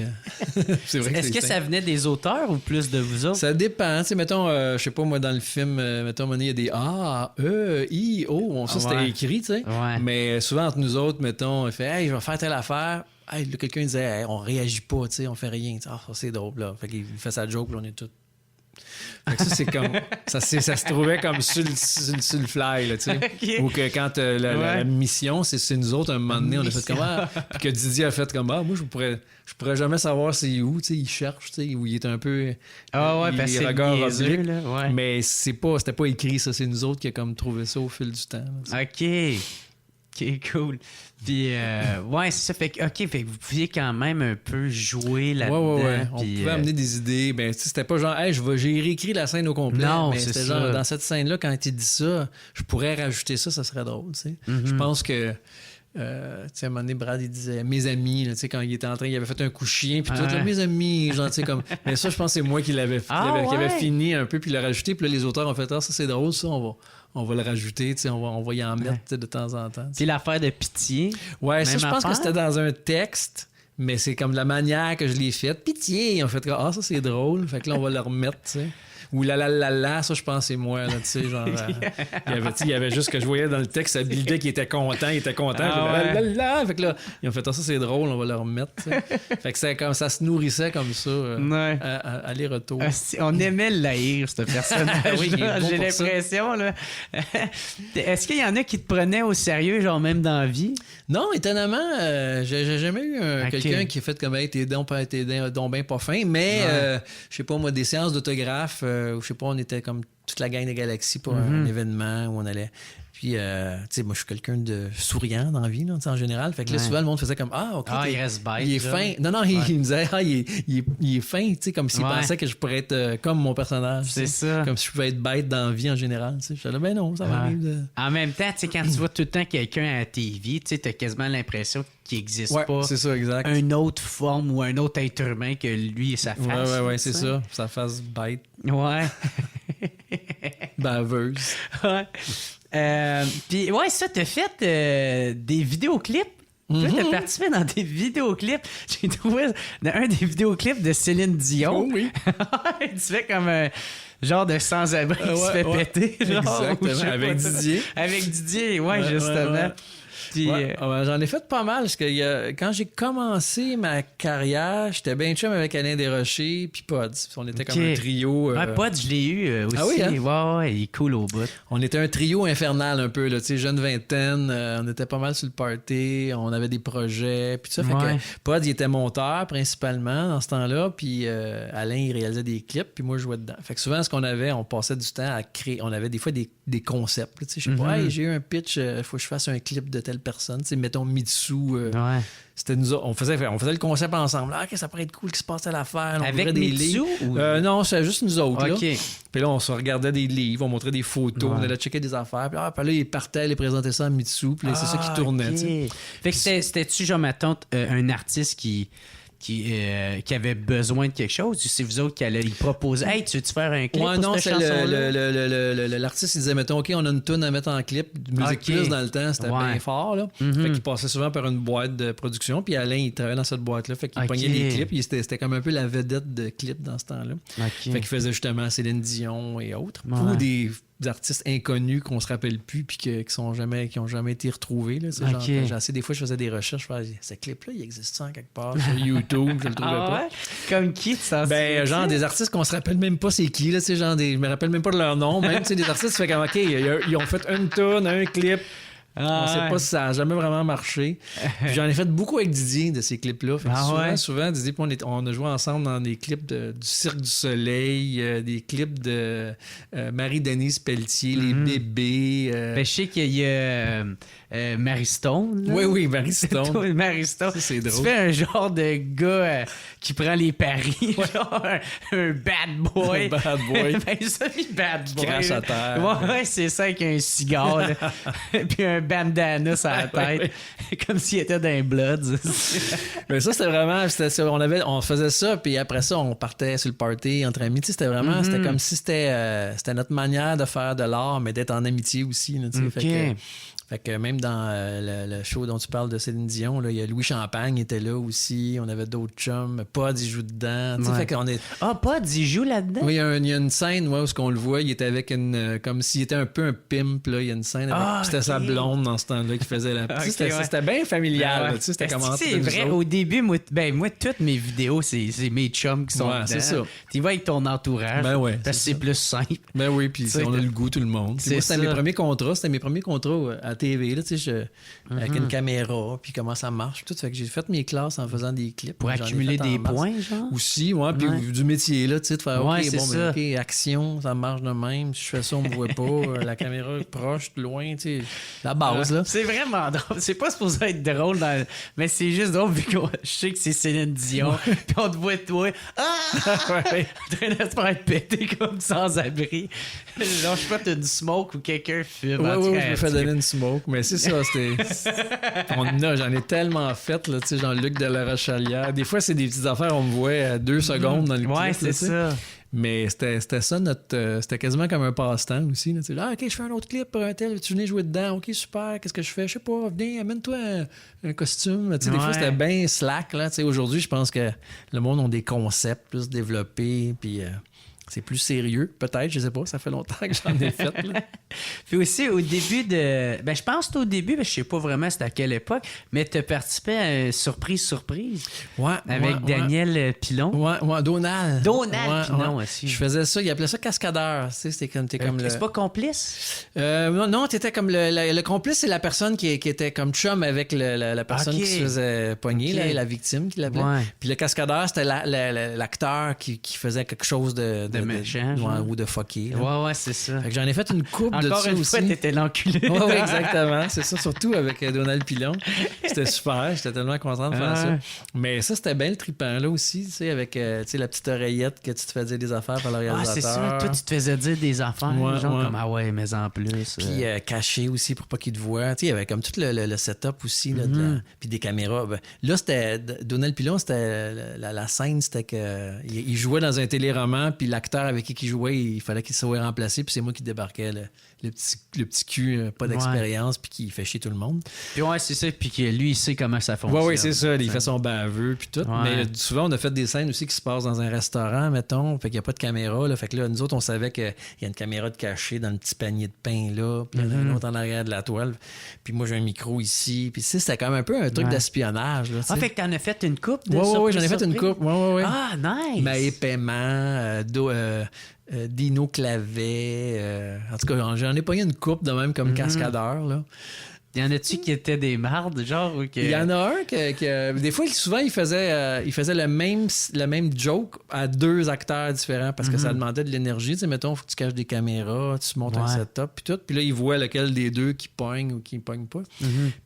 c'est vrai que Est-ce que ça venait des auteurs ou plus de vous autres? Ça dépend, tu sais, mettons, je sais pas, moi, dans le film, mettons, à un moment donné, il y a des A, E, I, O, ça, c'était écrit, tu sais. Ouais. Mais souvent, entre nous autres, mettons, on fait, hey, je vais faire telle affaire. Hey, là, quelqu'un disait, hey, on réagit pas, tu sais, on fait rien. Ah, ça, c'est drôle, là. Fait qu'il fait sa joke, là, on est tous. Fait que ça, c'est comme. Ça se trouvait comme sur le fly, là, tu sais. Okay. Ou que quand la mission, c'est nous autres, un moment donné, on a fait comme. Puis que Didier a fait comme. Moi, je pourrais jamais savoir c'est où, tu sais. Il cherche, tu sais, où il est un peu. Parce que c'est là. Mais c'était pas écrit, ça. C'est nous autres qui a comme trouvé ça au fil du temps. Là, OK, cool. Puis, c'est ça. Fait que vous pouviez quand même un peu jouer là-dedans. Ouais. On pouvait amener des idées. Ben, c'était pas genre, hey, j'ai réécrit la scène au complet. Non, mais c'est c'était ça. Genre, dans cette scène-là, quand il dit ça, je pourrais rajouter ça serait drôle, tu sais. Je pense que, tu sais, à un moment donné, Brad, il disait, mes amis, tu sais, quand il était en train, il avait fait un coup de chien, puis tout, là, mes amis, genre, tu sais, comme. Mais ça, je pense que c'est moi qui l'avais qui avait fini un peu, puis l'a rajouté, puis là, les auteurs ont fait, ça, c'est drôle, ça, on va le rajouter, on va y en mettre de temps en temps. T'sais. Puis l'affaire de pitié. Ouais, ça, je pense que c'était dans un texte, mais c'est comme la manière que je l'ai faite. Pitié! On fait comme, ça c'est drôle. Fait que là, on va le remettre, tu sais. Ou la, ça, je pense, c'est moi, là, tu sais, genre. Il y avait juste que je voyais dans le texte, ça buildait qu'il était content. Fait que là, ils ont fait, ça, c'est drôle, on va le remettre, t'sais. Fait que c'est comme ça se nourrissait comme ça, aller-retour. On aimait l'haïr, ce personnage. Oui, j'ai l'impression, là. Est-ce qu'il y en a qui te prenaient au sérieux, genre même dans la vie? Non, étonnamment, j'ai jamais eu quelqu'un qui a fait comme, hey, t'es donc ben pas fin, mais, je sais pas, moi, des séances d'autographe, où, je sais pas, on était comme toute la gang de Galaxy pour un événement où on allait. Puis, tu sais, moi, je suis quelqu'un de souriant dans la vie, là, en général. Fait que là, souvent, le monde faisait comme, OK, il reste bête. Il est fin. Non, il me disait, il est fin, tu sais, comme s'il pensait que je pourrais être comme mon personnage. C'est ça. Comme si je pouvais être bête dans la vie en général, tu sais. Je disais, ben non, ça m'arrive de... En même temps, tu sais, quand tu vois tout le temps quelqu'un à la TV, tu sais, t'as quasiment l'impression qu'il n'existe pas. C'est ça, exact. Une autre forme ou un autre être humain que lui et sa face. Ouais, c'est ça. Sa face bête. Ouais. Baveuse. Ouais. Puis, ça, t'as fait des vidéoclips Toi, t'as participé dans des vidéoclips. J'ai trouvé dans un des vidéoclips de Céline Dion. Oh oui. Tu fais comme un genre de sans-abri qui se fait péter. Genre, exactement, avec Didier. Avec Didier, ouais, justement. Ouais. Puis, J'en ai fait pas mal parce que quand j'ai commencé ma carrière, j'étais bien chum avec Alain Desrochers puis Pods. On était comme un trio. Pod, je l'ai eu aussi. Ah oui, hein? Ouais, il est cool au bout. On était un trio infernal un peu, là, tu sais, jeune vingtaine. On était pas mal sur le party. On avait des projets. Puis ça fait que Pod, il était monteur principalement dans ce temps-là. Puis Alain, il réalisait des clips. Puis moi, je jouais dedans. Fait que souvent, ce qu'on avait, on passait du temps à créer. On avait des fois des concepts. Tu sais, je sais pas, hey, j'ai eu un pitch, il faut que je fasse un clip de telle personne. Tu sais, mettons Mitsu. C'était nous on faisait le concept ensemble. Ah, OK, ça pourrait être cool qu'il se passe à l'affaire. Avec des livres? Non, c'était juste nous autres. OK. Là. Puis là, on se regardait des livres, on montrait des photos, on allait checker des affaires. Puis là, il partait, il présentait ça à Mitsu. Puis là, c'est ça qui tournait. Okay. Fait que c'était-tu, genre, ma tante, un artiste qui avait besoin de quelque chose, c'est vous autres qui allez lui proposer. Hey, tu veux-tu faire un clip? Ouais, pour non, cette c'est chanson-là? l'artiste, il disait, mettons, OK, on a une toune à mettre en clip. Musique Plus dans le temps, c'était bien fort. Là. Fait qu'il passait souvent par une boîte de production. Puis Alain, il travaillait dans cette boîte-là. Fait qu'il pognait les clips. C'était comme un peu la vedette de clips dans ce temps-là. Fait qu'il faisait justement Céline Dion et autres. Ou des artistes inconnus qu'on se rappelle plus puis qui ont jamais été retrouvés. Là. Des fois, je faisais des recherches. Je faisais, ce clip-là, il existe ça quelque part sur YouTube. Je le trouvais pas. Ouais? Comme qui, ça? Genre des artistes qu'on se rappelle même pas c'est qui. Là, je me rappelle même pas de leur nom. Même des artistes, tu fais comme, OK, ils ont fait une tune, un clip. On sait pas si ça a jamais vraiment marché. Puis j'en ai fait beaucoup avec Didier de ces clips-là. Souvent, Didier, on a joué ensemble dans des clips du Cirque du Soleil, des clips de Marie-Denise Pelletier, Les Bébés. Je sais qu'il y a Marie Stone. Là. Oui, Marie Stone. Marie Stone. Ça, c'est drôle. Tu fais un genre de gars qui prend les paris, genre un bad boy. Un bad boy. Ça, bad boy. Qui crache à terre. Ouais, c'est ça avec un cigare. Puis un bandana sur la tête. Comme s'il était dans Bloods. Mais ça, c'était vraiment... on faisait ça, puis après ça, on partait sur le party entre amis. C'était vraiment... C'était comme si c'était notre manière de faire de l'art, mais d'être en amitié aussi. Là, fait que même dans le show dont tu parles de Céline Dion, il y a Louis Champagne qui était là aussi. On avait d'autres chums. Pod, il joue dedans. Fait qu'on est... Pod, il joue là-dedans? Oui, il y a une scène où on le voit. Il était avec comme s'il était un peu un pimp. Là. Il y a une scène avec... C'était sa blonde dans ce temps-là qui faisait la... C'était bien familial. C'était comment c'est vrai. Au début, moi, toutes mes vidéos, c'est mes chums qui sont dedans. C'est ça. Tu vas avec ton entourage. Parce que c'est plus simple. Ben oui, puis on a le goût, tout le monde. C'était mes premiers contrats. C'était mes premiers contrats à TV, là, avec une caméra, puis comment ça marche, tout. Fait que j'ai fait mes classes en faisant des clips. Pour accumuler des points, genre? Aussi, puis du métier, là, tu sais, de faire, OK, action, ça marche de même. Si je fais ça, on me voit pas. La caméra est proche, loin, tu sais, la base, là. C'est vraiment drôle. C'est pas supposé être drôle, mais c'est juste drôle, vu que je sais que c'est Céline Dion, puis on te voit toi, en train de se faire péter comme sans-abri. Genre, je sais pas, t'as du smoke ou quelqu'un fume. Oui, je me fais donner une smoke, mais c'est ça, j'en ai tellement fait, là, tu sais, Jean-Luc de la Rochalière. Des fois, c'est des petites affaires, on me voit à 2 secondes dans le clip. Ouais, c'est ça. Mais c'était ça, c'était quasiment comme un passe-temps aussi. Là, là, OK, je fais un autre clip pour un tel, tu venais jouer dedans, OK, super, qu'est-ce que je fais? Je sais pas, venez, amène-toi un costume. Des fois, c'était bien slack. Là, aujourd'hui, je pense que le monde a des concepts plus développés, puis... c'est plus sérieux, peut-être, je sais pas, ça fait longtemps que j'en ai fait. Là. Puis aussi, au début de... je pense que au début, je sais pas vraiment c'était à quelle époque, mais tu as participé à Surprise. Ouais. Avec Daniel Pilon. Ouais, Donald. Pilon aussi. Je faisais ça, il appelait ça cascadeur. C'était comme, c'est pas complice? Non, t'étais comme le complice, c'est la personne qui était comme chum avec la personne qui se faisait pogner, la victime qui l'appelait. Ouais. Puis le cascadeur, c'était l'acteur qui faisait quelque chose de méchant. Ou de fucké. Ouais, c'est ça. Fait que j'en ai fait une coupe de ça aussi. Encore une fois, t'étais l'enculé. Oui, exactement. C'est ça, surtout avec Donald Pilon. C'était super. J'étais tellement content de faire ça. Mais ça, c'était bien le trippant là aussi, tu sais, avec la petite oreillette que tu te faisais des affaires par le réalisateur. C'est ça. Toi, tu te faisais dire des affaires. Comme, mais en plus. Puis caché aussi pour pas qu'il te voie. Tu sais, il y avait comme tout le setup aussi. Là, puis des caméras. Là, c'était... Donald Pilon, c'était... La scène, c'était qu'il jouait dans un téléroman, puis l'acteur avec qui il jouait, il fallait qu'il soit remplacé, puis c'est moi qui débarquais le petit cul, pas d'expérience, puis qui fait chier tout le monde. Puis ouais, c'est ça. Puis que lui, il sait comment ça fonctionne. Oui, c'est ça. Il fait son baveux, puis tout. Ouais. Mais souvent, on a fait des scènes aussi qui se passent dans un restaurant, mettons. Fait qu'il n'y a pas de caméra. Là. Fait que là, nous autres, on savait qu'il y a une caméra de cachée dans le petit panier de pain là, puis il y en a une autre en arrière de la toile. Puis moi, j'ai un micro ici. Puis c'était comme un peu un truc d'espionnage. Là, fait que t'en as fait une coupe de Oui, j'en ai fait une coupe. Oui. Ah, nice! Maë Paiement, Dino Clavet. En tout cas, j'en ai pogné une coupe de même comme cascadeur. Là. Y en a-tu qui étaient des mardes, genre? Ou que... Il y en a un que des fois, souvent, il faisait le même joke à 2 acteurs différents parce que ça demandait de l'énergie. Tu sais, mettons, il faut que tu caches des caméras, tu montes un setup, puis tout. Puis là, il voit lequel des deux qui pogne ou qui pogne pas.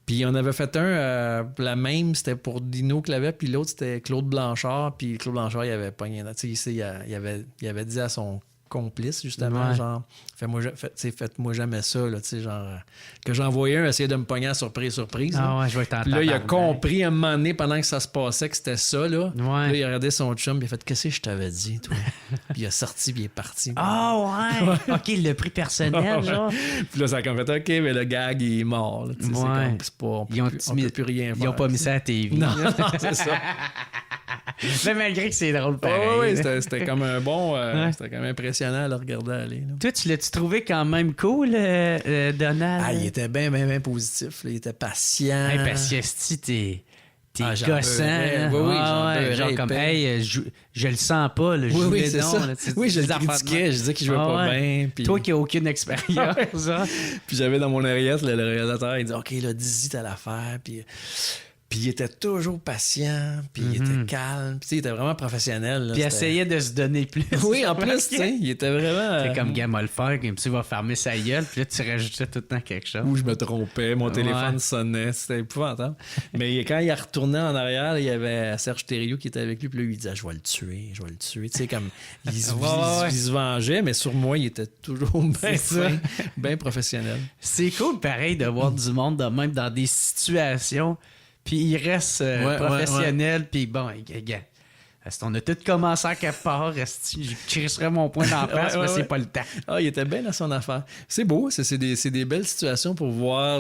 Puis on avait fait un, la même, c'était pour Dino Clavet, puis l'autre, c'était Claude Blanchard. Puis Claude Blanchard, il avait pogné. Tu sais, il avait dit à son complice, justement, genre, faites-moi jamais ça, là, tu sais, genre, que j'envoyais un essayer de me pogner à surprise. Ah ouais, je vais t'entendre. Puis là, il a compris à un moment donné, pendant que ça se passait, que c'était ça, là. Ouais. Là, il a regardé son chum, puis il a fait, qu'est-ce que je t'avais dit, toi? Puis il a sorti, puis il est parti. Ah ouais! OK, il l'a pris personnel, genre. Puis là, ça a comme fait, OK, mais le gag, il est mort, là, tu sais, c'est pas, on peut plus rien faire. Ils ont pas mis ça à TV. Non, c'est ça. Mais malgré que c'est drôle, pareil. Oui, c'était comme un bon... C'était quand même impressionnant à le regarder aller. Là. Toi, tu l'as-tu trouvé quand même cool, Donald? Ah, il était bien positif. Là. Il était patient. Hey, parce que si t'es gossant. Oui, genre comme, hey, je le sens pas. Là, oui, c'est ça. Oui, je le critiquais. Je disais qu'il jouait pas bien. Puis... Toi qui n'as aucune expérience. Puis j'avais dans mon oreillette, le réalisateur, il dit, OK, là, dis-y t'as l'affaire. Puis il était toujours patient, puis il était calme, puis il était vraiment professionnel. Là, puis il essayait de se donner plus. Oui, en plus, tu sais, il était vraiment... C'est comme Gamal faire, comme tu vas fermer sa gueule, puis là, tu rajoutais tout le temps quelque chose. Ou je me trompais, mon téléphone sonnait, c'était épouvantable. Mais quand il a retourné en arrière, il y avait Serge Thériault qui était avec lui, puis là, il disait, je vais le tuer. Tu sais, comme, il se vengeait, mais sur moi, il était toujours bien professionnel. C'est cool, pareil, de voir du monde, même dans des situations... Puis il reste professionnel, puis bon, gars, on a tous commencé à quelque part, je crisserais mon poing dans la face, mais c'est pas le temps. Ah, il était bien dans son affaire. C'est beau, c'est des belles situations pour voir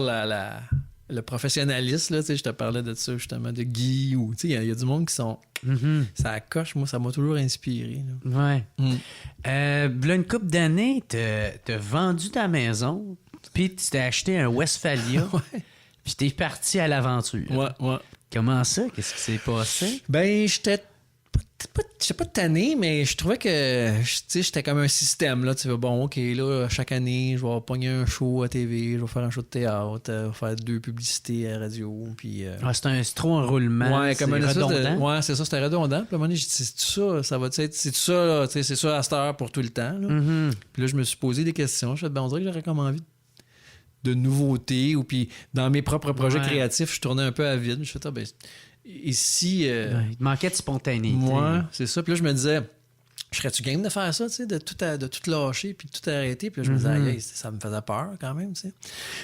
le professionnalisme. Là, je te parlais de ça, justement, de Guy, ou il y a du monde qui sont... Ça coche, moi, ça m'a toujours inspiré. Là. Ouais. Là, une couple d'années, t'as vendu ta maison, puis tu t'es acheté un Westphalia. Puis t'es parti à l'aventure. Ouais. Comment ça? Qu'est-ce qui s'est passé? Ben, j'étais pas tanné, mais je trouvais que j'étais comme un système. Là. Tu sais, bon, OK, là, chaque année, je vais pogner un show à TV, je vais faire un show de théâtre, je vais faire 2 publicités à la radio. Puis, c'est trop un roulement. Ouais, comme un redondant. Ouais, c'est ça, c'était redondant. Puis à un moment donné, j'ai dit, c'est ça, ça va être. C'est ça, là, c'est ça à cette heure pour tout le temps. Là. Puis là, je me suis posé des questions. Je me suis dit, on dirait que j'aurais comme envie de nouveautés, ou puis dans mes propres projets créatifs, je tournais un peu à vide. Je me suis dit, ici... il manquait de spontanéité. Moi, c'est ça. Puis là, je me disais, serais-tu game de faire ça, tu sais, de tout lâcher, puis de tout arrêter? Puis là, je me disais, ça me faisait peur quand même, tu sais.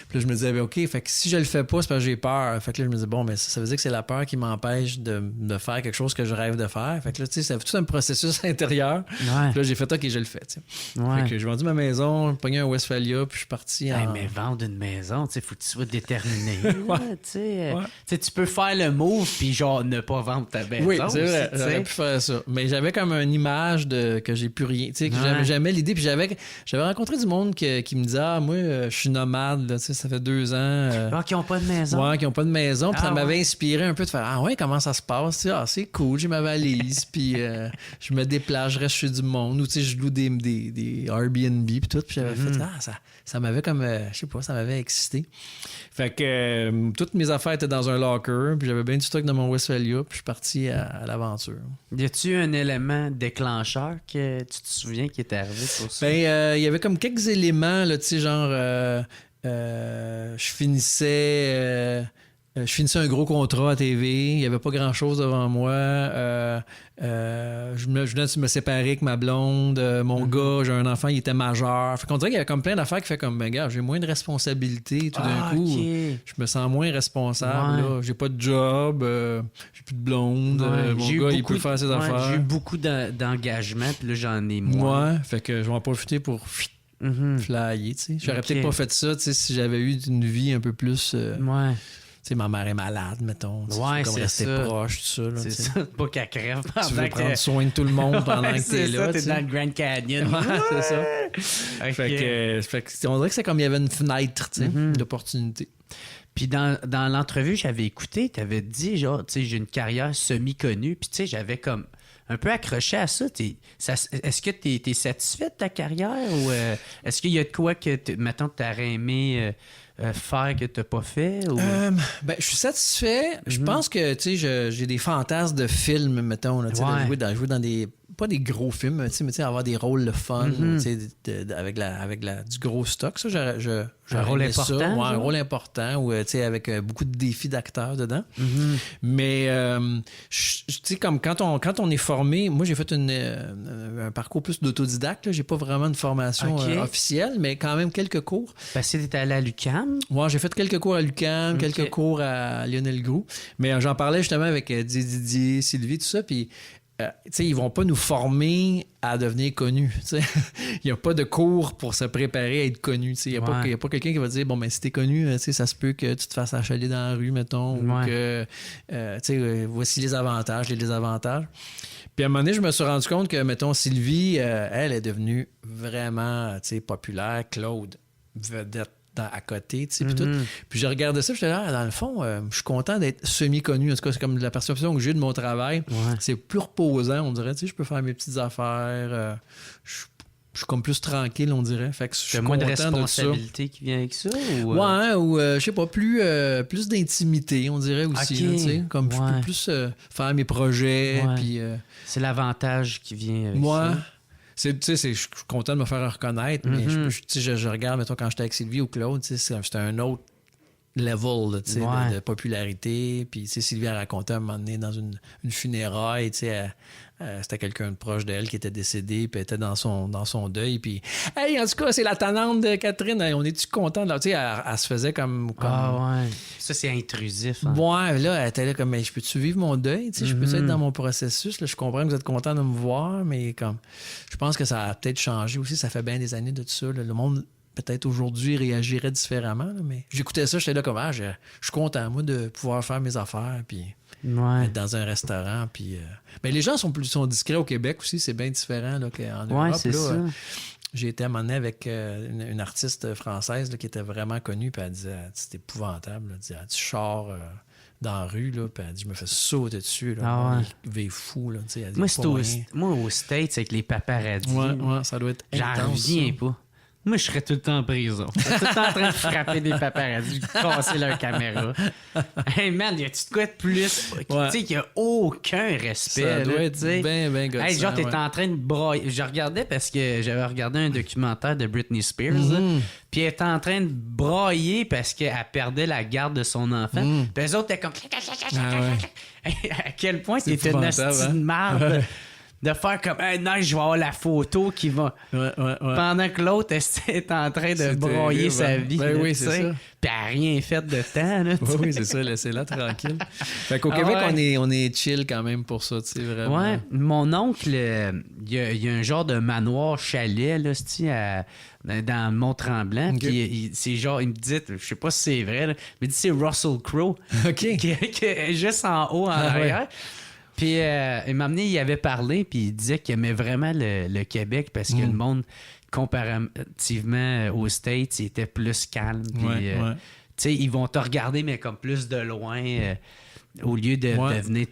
Puis là, je me disais, OK, fait que si je le fais pas, c'est parce que j'ai peur. Fait que là, je me disais, bon, mais ça veut dire que c'est la peur qui m'empêche de faire quelque chose que je rêve de faire. Fait que là, tu sais, c'est tout un processus intérieur. Puis là, j'ai fait, OK, je le fais, tu sais. Fait que j'ai vendu ma maison, pogné un Westphalia, puis je suis parti mais vendre une maison, tu sais, faut que tu sois déterminé. Tu sais, tu peux faire le move, puis genre, ne pas vendre ta maison. Oui, c'est vrai, j'aurais pu faire ça. Mais j'avais comme une image que j'ai plus rien, tu sais, que j'avais jamais l'idée. Puis j'avais rencontré du monde qui me disait, moi, je suis nomade, là, tu sais, ça fait 2 ans. Qui n'ont pas de maison. Ouais, qui n'ont pas de maison. Puis ça m'avait inspiré un peu de faire, comment ça se passe? Tu sais, c'est cool, j'ai ma valise, puis je me déplace, je reste chez du monde, ou tu sais, je loue des Airbnb, puis tout. Puis j'avais fait, ça m'avait comme, je sais pas, ça m'avait excité. Fait que toutes mes affaires étaient dans un locker, puis j'avais bien du stock dans mon Westphalia, puis je suis parti à l'aventure. Y a-tu un élément déclencheur que tu te souviens qui est arrivé pour ça? Ben, il y avait comme quelques éléments, là, tu sais, genre, je finissais un gros contrat à TV, il n'y avait pas grand-chose devant moi. Je venais de me séparer avec ma blonde, mon gars, j'ai un enfant, il était majeur. Fait qu'on dirait qu'il y avait comme plein d'affaires qui fait comme, ben gars, j'ai moins de responsabilités tout d'un coup. Je me sens moins responsable. Là. J'ai pas de job, j'ai plus de blonde, mon gars, il peut faire ses affaires. J'ai eu beaucoup d'engagement, puis là, j'en ai moins. Ouais, fait que je vais en profiter pour flyer, tu sais. J'aurais Ok. peut-être pas fait ça, tu sais, si j'avais eu une vie un peu plus... Ouais. Tu sais, ma mère est malade, mettons. Tu sais, Ouais, je veux comme c'est rester ça. proche, tout ça. Là, C'est tu sais. ça, pas qu'elle crève Tu pendant veux que prendre soin de tout le monde pendant Ouais, que t'es c'est là. ça, tu t'es sais. dans le Grand Canyon. Ouais, c'est ça. Ok. Fait que on dirait que c'est comme il y avait une fenêtre, tu sais, d'opportunité. Puis dans l'entrevue, j'avais écouté, t'avais dit, genre, tu sais, j'ai une carrière semi-connue. Puis tu sais, j'avais comme un peu accroché à ça. Est-ce que t'es satisfait de ta carrière ou est-ce qu'il y a de quoi que, mettons, t'aurais aimé faire que t'as pas fait? Ou... Ben, je suis satisfait. Je pense que, tu sais, j'ai des fantasmes de films, mettons, là, tu sais, Ouais. de jouer dans des... Pas des gros films, tu sais, mais tu sais, avoir des rôles le fun, tu sais, avec du gros stock. Ça, Un rôle aimé ça. important, Ouais, un genre? rôle important, ou, tu sais, avec beaucoup de défis d'acteurs dedans. Mais, tu sais, comme quand on est formé, moi, j'ai fait un parcours plus d'autodidacte. Là. J'ai pas vraiment une formation Ok. officielle, mais quand même quelques cours. Parce que t'étais allé à l'UQAM. Ouais, j'ai fait quelques cours à l'UQAM, Ok. quelques cours à Lionel Groux. Mais j'en parlais justement avec Didier, Sylvie, tout ça. Puis, tu sais, ils vont pas nous former à devenir connus. Tu sais. Il n'y a pas de cours pour se préparer à être connu. Tu sais. Il n'y Ouais. a pas quelqu'un qui va dire, bon, ben, si t'es connu, tu sais, ça se peut que tu te fasses achaler dans la rue, mettons, ou Ouais. que, tu sais, voici les avantages, les désavantages. Puis à un moment donné, je me suis rendu compte que, mettons, Sylvie, elle est devenue vraiment, tu sais, populaire. Claude, vedette à côté, tu sais, puis tout. Puis je regardais ça, j'étais là, dans le fond, je suis content d'être semi-connu. En tout cas, c'est comme la perception que j'ai de mon travail. Ouais. C'est plus reposant, on dirait. Tu sais, je peux faire mes petites affaires. Je suis comme plus tranquille, on dirait. Fait que je suis T'as moins de content ça. responsabilité qui vient avec ça? Ou, Ouais, ou je sais pas, plus d'intimité, on dirait aussi. Ok. Là, tu sais, comme je Ouais. peux plus faire mes projets. Ouais. Puis, C'est l'avantage qui vient avec moi, ça. tu sais, je suis content de me faire reconnaître, mais tu sais, je regarde, mettons, quand j'étais avec Sylvie ou Claude, tu sais, c'était un autre level là, tu sais, Ouais. de popularité. Puis, tu sais, Sylvie a raconté un moment donné dans une funéraille, tu sais, c'était quelqu'un de proche d'elle qui était décédé, puis elle était dans son deuil. Puis, hey, en tout cas, c'est la tannante de Catherine. Hey, on est-tu content de la. Tu sais, elle se faisait comme. Ah ouais. Ça, c'est intrusif. Hein? Ouais, là, elle était là comme, mais je peux-tu vivre mon deuil? Tu sais, je peux être dans mon processus? Là, je comprends que vous êtes content de me voir, mais comme, je pense que ça a peut-être changé aussi. Ça fait bien des années de tout ça. Là. Le monde, peut-être aujourd'hui, réagirait différemment. Là, mais j'écoutais ça, j'étais là comme, je suis content, moi, de pouvoir faire mes affaires, puis Ouais. être dans un restaurant. Puis, mais les gens sont discrets au Québec aussi. C'est bien différent là, qu'en Ouais, Europe. c'est là, ça. j'ai été à un moment donné avec une artiste française là, qui était vraiment connue, puis elle disait, c'est épouvantable. Elle disait, tu sors dans la rue, là, puis elle dit, je me fais sauter dessus. Là, Ah ouais. il vit fou. Là, tu sais, elle dit, Moi, pas c'est moyen. moi, aux States, avec les paparazzis, Ouais, ça doit être j'en intense. reviens ça. pas. Moi, je serais tout le temps en prison. Je serais tout le temps en train de frapper des paparazzis, de casser leur caméra. Hey man, y a-tu de quoi de plus? Tu sais, qu'il n'y a aucun respect. Ça doit là, être tu sais. bien gossant. Hey, genre, t'es ouais. en train de broyer. Je regardais parce que j'avais regardé un documentaire de Britney Spears. là, Puis elle était en train de broyer parce qu'elle perdait la garde de son enfant. Puis les autres étaient comme. À quel point C'est c'était une épouvantable, hostie hein? de marde. De faire comme, hey, non, je vais avoir la photo qui va. Ouais. Pendant que l'autre est en train de C'est broyer terrible, sa hein? vie. Ben là, oui, tu c'est sais. ça. Puis elle n'a rien fait de temps. Là, tu sais. Oui, c'est ça, laissez-la tranquille. Fait qu'au Ah Québec, ouais. on est chill quand même pour ça, tu sais, vraiment. Ouais, mon oncle, il y a un genre de manoir chalet là, c'ti, dans Mont-Tremblant. Ok. Puis c'est genre, il me dit, je sais pas si c'est vrai, là, mais il dit c'est Russell Crowe OK. qui est juste en haut, en Ah ouais. arrière. Puis il m'a amené, il avait parlé, puis il disait qu'il aimait vraiment le Québec parce que le monde, comparativement aux States, il était plus calme. Puis, Ouais. tu sais, ils vont te regarder, mais comme plus de loin, au lieu de venir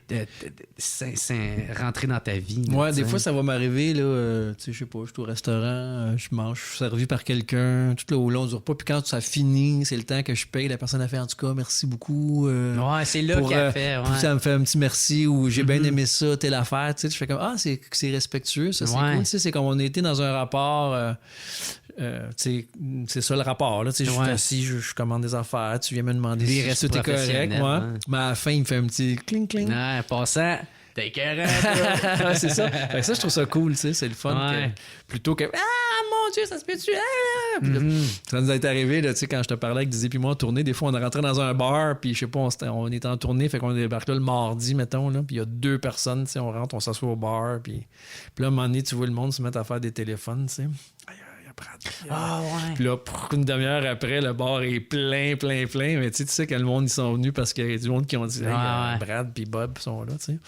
rentrer dans ta vie. là, Ouais, tu des sais. fois, ça va m'arriver, là, tu sais, je sais pas, je suis au restaurant, je mange, je suis servi par quelqu'un, tout le long du repas, puis quand ça finit, c'est le temps que je paye, la personne a fait, en tout cas, merci beaucoup. Ouais, c'est là pour, qu'il a fait. puis Ouais. ça me fait un petit merci ou j'ai bien aimé ça, telle affaire, tu sais, je fais comme, c'est respectueux, ça, c'est Ouais. cool, tu sais, c'est comme on était dans un rapport, tu sais, c'est ça le rapport, là, tu sais, je suis Ouais. assis, je commande des affaires, tu viens me demander Des si restes tout est correct, professionnels, moi, ouais. mais à la fin, il me fait un petit cling cling. Ouais, passant, t'es écœurant, Ouais, c'est ça. Fait que ça, je trouve ça cool, tu sais, c'est le fun. Ouais. Plutôt que ah mon Dieu, ça se peut-tu? Ah! Puis là, ça nous est arrivé, là, tu sais, quand je te parlais avec Dizzy puis moi en tournée, des fois on est rentré dans un bar, puis je sais pas, on était en tournée, fait qu'on débarque là le mardi, mettons, là, puis il y a 2 personnes, tu sais, on rentre, on s'assoit au bar, puis là, à un moment donné, tu vois le monde se mettre à faire des téléphones, tu sais. Brad. Ah ouais. Puis là, une demi-heure après, le bar est plein. Mais tu sais que le monde, ils sont venus parce qu'il y a du monde qui ont dit hey, Brad puis Bob sont là, tu sais.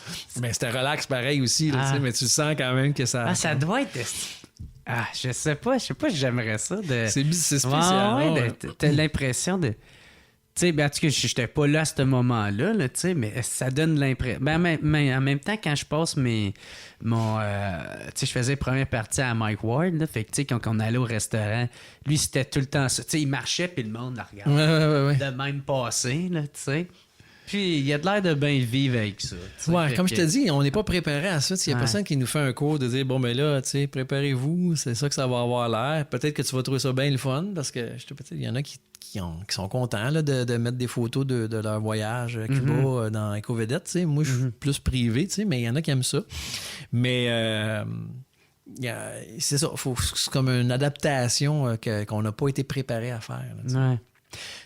Mais c'était relax pareil aussi, là, tu sais, mais tu sens quand même que ça... Ah, ça doit être... Ah, je sais pas, j'aimerais ça. C'est spécial. Ouais, t'as l'impression de... Tu sais, ben, en tout cas, j'étais pas là à ce moment-là, là, tu sais, mais ça donne l'impression... Ben, mais en même temps, quand je passe tu sais, je faisais la première partie à Mike Ward, là, fait que, tu sais, quand on allait au restaurant, lui, c'était tout le temps ça. Tu sais, il marchait, puis le monde la regardait de même passer, là, tu sais. Puis, il a de l'air de bien vivre avec ça. Ouais, comme je te dis, on n'est pas préparé à ça. Il n'y a personne qui nous fait un cours de dire, bon, ben là, tu sais, préparez-vous, c'est ça que ça va avoir l'air. Peut-être que tu vas trouver ça bien le fun, parce que, il y en a qui sont contents là, de mettre des photos de leur voyage à Cuba dans Eco-Vedette. Moi, je suis plus privé, mais il y en a qui aiment ça. Mais c'est ça, c'est comme une adaptation qu'on n'a pas été préparé à faire. Là, ouais.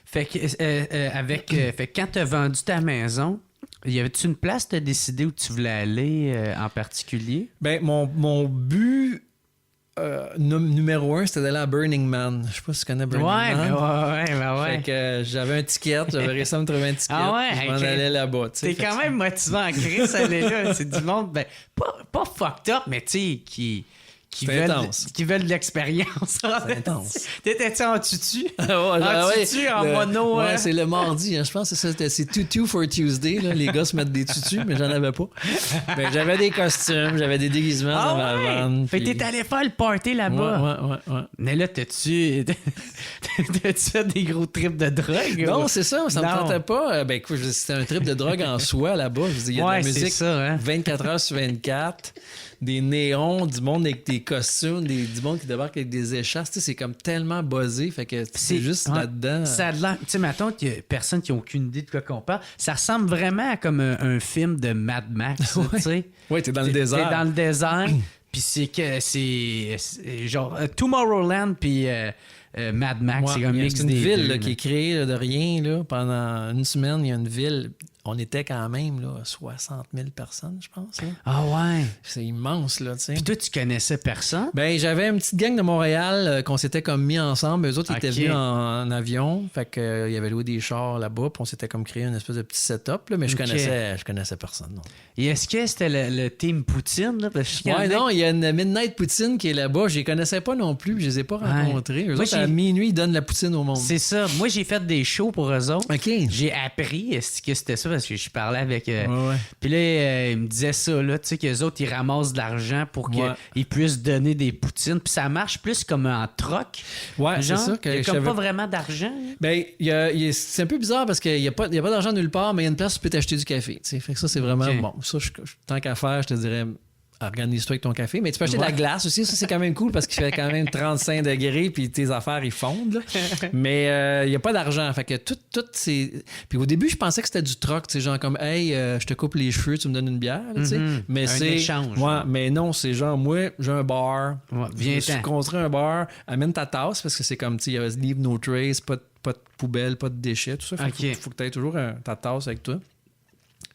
Fait que, fait que quand tu as vendu ta maison, y avait-tu une place de décider où tu voulais aller en particulier? Ben, mon but... numéro 1, c'était d'aller à Burning Man. Je sais pas si tu connais Burning Man. Ouais. Fait que j'avais un ticket, j'avais réussi à me trouver un ticket. Je m'en allais là-bas. T'es quand même motivant en crise, aller là. C'est du monde, ben, pas fucked up, mais tu sais, qui veulent de l'expérience. C'est intense. T'étais-tu en tutu? En mono? Ouais, c'est le mardi. Je pense que c'est Tutu for Tuesday. Là. Les gars se mettent des tutus, mais j'en avais pas. Ben, j'avais des costumes, j'avais des déguisements dans ma vanne. Fait que t'es allé faire le party là-bas. Ouais. Mais là, t'as-tu fait des gros trips de drogue? Non, c'est ça. Ça me tentait pas. Ben, écoute, c'était un trip de drogue en soi là-bas. Il y a de la musique ça, 24 heures sur 24. Des néons, du monde avec des costumes, du monde qui débarque avec des échasses. Tu sais, c'est comme tellement buzzé. Fait que c'est juste là-dedans. Ça a l'air. Tu sais, mettons qu'il y a personne qui n'a aucune idée de quoi qu'on parle. Ça ressemble vraiment à comme un film de Mad Max. Tu sais. Oui, t'es dans le désert. T'es dans le désert. Puis c'est genre Tomorrowland puis Mad Max. C'est comme mix une des ville deux, qui est créée là, de rien. Là, pendant une semaine, il y a une ville. On était quand même là, 60 000 personnes, je pense. Là. Ah ouais? C'est immense, là, tu sais. Puis toi, tu connaissais personne? Ben, j'avais une petite gang de Montréal qu'on s'était comme mis ensemble. Eux autres, ils étaient venus en avion. Fait que il y avait loué des chars là-bas. Puis on s'était comme créé une espèce de petit setup. Là, mais je connaissais personne. Non. Et est-ce que c'était le team Poutine? Là? Non, il y a une Midnight Poutine qui est là-bas. Je les connaissais pas non plus. Je les ai pas rencontrés. Eux autres, à minuit, ils donnent la poutine au monde. C'est ça. Moi, j'ai fait des shows pour eux autres. OK. J'ai appris que c'était ça parce que je parlais avec... Puis là, ils me disaient ça, là, tu sais, qu'eux autres, ils ramassent de l'argent pour qu'ils puissent donner des poutines. Puis ça marche plus comme en troc. Ouais, c'est ça. Il n'y a comme pas vraiment d'argent. Ben, c'est un peu bizarre parce qu'il n'y a pas d'argent nulle part, mais il y a une place où tu peux t'acheter du café. T'sais. Fait que ça, c'est vraiment bon. Ça, tant qu'à faire, je te dirais... Organise-toi avec ton café. Mais tu peux acheter de la glace aussi. Ça, c'est quand même cool parce qu'il fait quand même 35 degrés puis tes affaires, ils fondent. Là. Mais il n'y a pas d'argent. Fait que tout c'est... Puis au début, je pensais que c'était du troc. Tu sais, genre comme, hey, je te coupe les cheveux, tu me donnes une bière. Là, mais un échange. Ouais, mais non, c'est genre, moi, j'ai un bar. Ouais, viens je construis un bar. Amène ta tasse parce que c'est comme, tu sais, il y a leave no trace, pas de poubelle, pas de déchets, tout ça. Faut que tu aies toujours ta tasse avec toi.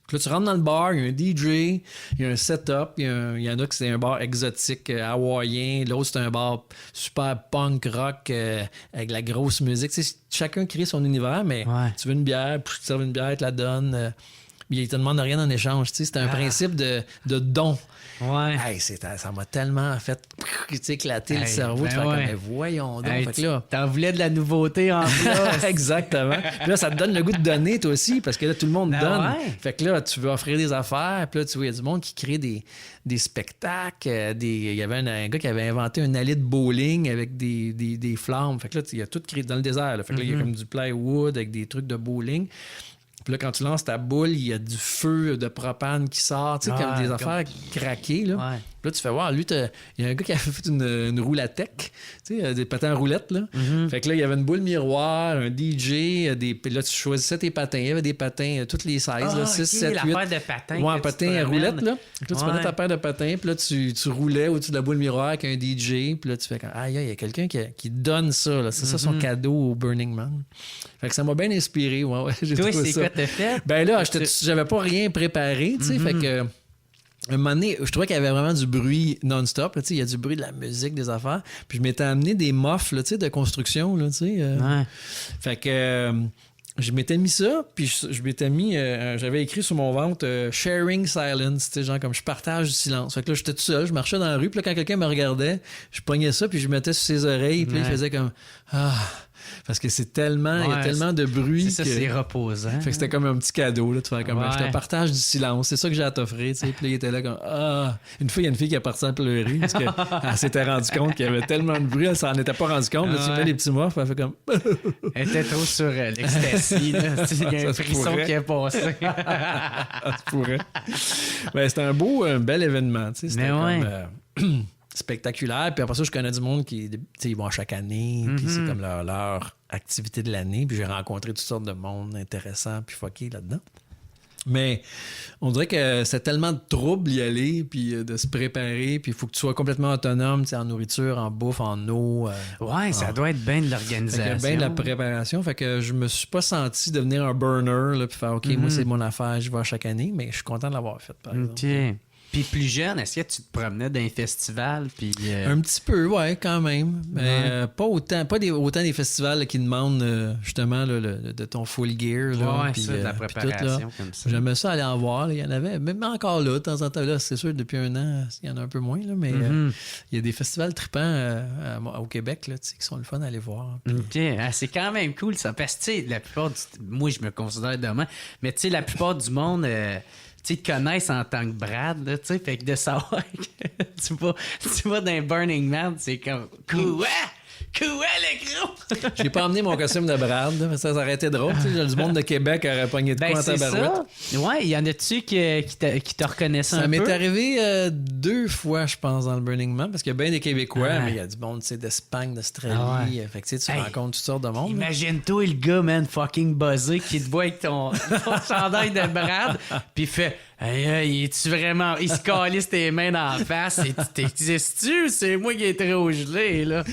Là, tu rentres dans le bar, il y a un DJ, il y a un setup, il y en a qui c'est un bar exotique hawaïen, l'autre c'est un bar super punk rock avec la grosse musique. Tu sais, chacun crée son univers, mais tu veux une bière, puis tu te sers une bière, tu la donnes. Il te demande rien en échange. Tu sais, c'est un principe de don. Ouais. Hey, ça m'a tellement fait éclater le cerveau de faire comme, mais voyons donc. Hey, fait que là, t'en voulais de la nouveauté en plus. Exactement. Puis là, ça te donne le goût de donner, toi aussi, parce que là, tout le monde donne. Ouais. Fait que là, tu veux offrir des affaires. Puis là, tu vois, il y a du monde qui crée des spectacles. Il y avait un gars qui avait inventé une allée de bowling avec des flammes. Fait que là, il y a tout créé dans le désert. Là. Fait que là, il y a comme du plywood avec des trucs de bowling. Puis là, quand tu lances ta boule, il y a du feu de propane qui sort, tu sais, comme des affaires craquées, là. Ouais. Puis là, tu fais voir, lui, il y a un gars qui a fait une roue à tech, tu sais, des patins à roulettes, là. Fait que là, il y avait une boule miroir, un DJ, puis là, tu choisissais tes patins. Il y avait des patins, toutes les sizes, là, 6, 7, 8. L'affaire de patins. Ouais, un patin à roulettes, là. Puis là, tu prenais ta paire de patins, puis là, tu roulais au-dessus de la boule miroir avec un DJ, puis là, tu fais comme, il y a quelqu'un qui donne ça, là. C'est ça son cadeau au Burning Man. Fait que ça m'a bien inspiré, ouais. Toi, c'est quoi t'as fait? Ben là, j'avais pas rien préparé, tu sais, fait que un moment donné, je trouvais qu'il y avait vraiment du bruit non-stop. Il y a du bruit de la musique, des affaires. Puis je m'étais amené des muffs là, de construction. Là, Ouais. Fait que je m'étais mis ça, puis je m'étais mis... j'avais écrit sur mon ventre Sharing Silence, genre comme je partage du silence. Fait que là, j'étais tout seul, je marchais dans la rue, puis là, quand quelqu'un me regardait, je pognais ça, puis je mettais sur ses oreilles, puis là, il faisait comme... Ah... Parce que c'est tellement, il y a tellement de bruit. C'est ça, c'est reposant. Fait que c'était comme un petit cadeau, là, de faire comme je te partage du silence, c'est ça que j'ai à t'offrir, tu sais. Puis là, il était là comme une fois, il y a une fille qui est partie à pleurer parce qu'elle s'était rendue compte qu'il y avait tellement de bruit, elle s'en était pas rendue compte. Là, tu mets les petits morts, elle fait comme. Elle était trop sur l'ecstasy, là. Il y a un frisson qui est passé. Ça se pourrait. Ben, c'était un bel événement, tu sais. C'était comme. Spectaculaire. Puis après ça, je connais du monde qui ils vont chaque année, puis c'est comme leur activité de l'année. Puis j'ai rencontré toutes sortes de monde intéressant puis fucké là-dedans. Mais on dirait que c'est tellement de trouble y aller, puis de se préparer, puis il faut que tu sois complètement autonome, en nourriture, en bouffe, en eau. Ça doit être bien de l'organisation. Bien de la préparation. Fait que je me suis pas senti devenir un burner, là, puis faire OK, moi c'est mon affaire, je vais chaque année, mais je suis content de l'avoir fait, par exemple. Puis plus jeune, est-ce que tu te promenais dans les festivals? Puis, Un petit peu, ouais, quand même. Mais pas autant des festivals là, qui demandent justement là, de ton full gear. Là, puis, ça, de la préparation tout, là. comme ça. J'aimais ça aller en voir. Là. Il y en avait, même encore là, de temps en temps, là, c'est sûr, depuis un an, il y en a un peu moins, là, mais il y a des festivals trippants au Québec là, qui sont le fun à aller voir. Puis... c'est quand même cool ça. Parce que la plupart moi, je me considère demain, mais tu sais, la plupart du monde... tu te connaissent en tant que Brad, là, tu sais, fait que de savoir que tu vas dans un Burning Man, c'est comme quoi le gros? J'ai pas emmené mon costume de Brad, là, ça aurait été drôle, tu sais, du monde de Québec aurait pogné de quoi en tabarouette. Ouais, il y en a-tu qui te reconnaissent un peu? Ça m'est arrivé 2 fois, je pense, dans le Burning Man, parce qu'il y a bien des Québécois, mais il y a du monde, tu sais, d'Espagne, d'Australie, fait que tu rencontres toutes sortes de monde. Imagine-toi le gars, man, fucking buzzé, qui te voit avec ton chandail de Brad, puis il fait... Hey, es-tu vraiment... Il se calisse tes mains dans la face. T'existes-tu ou c'est moi qui est trop gelé, là?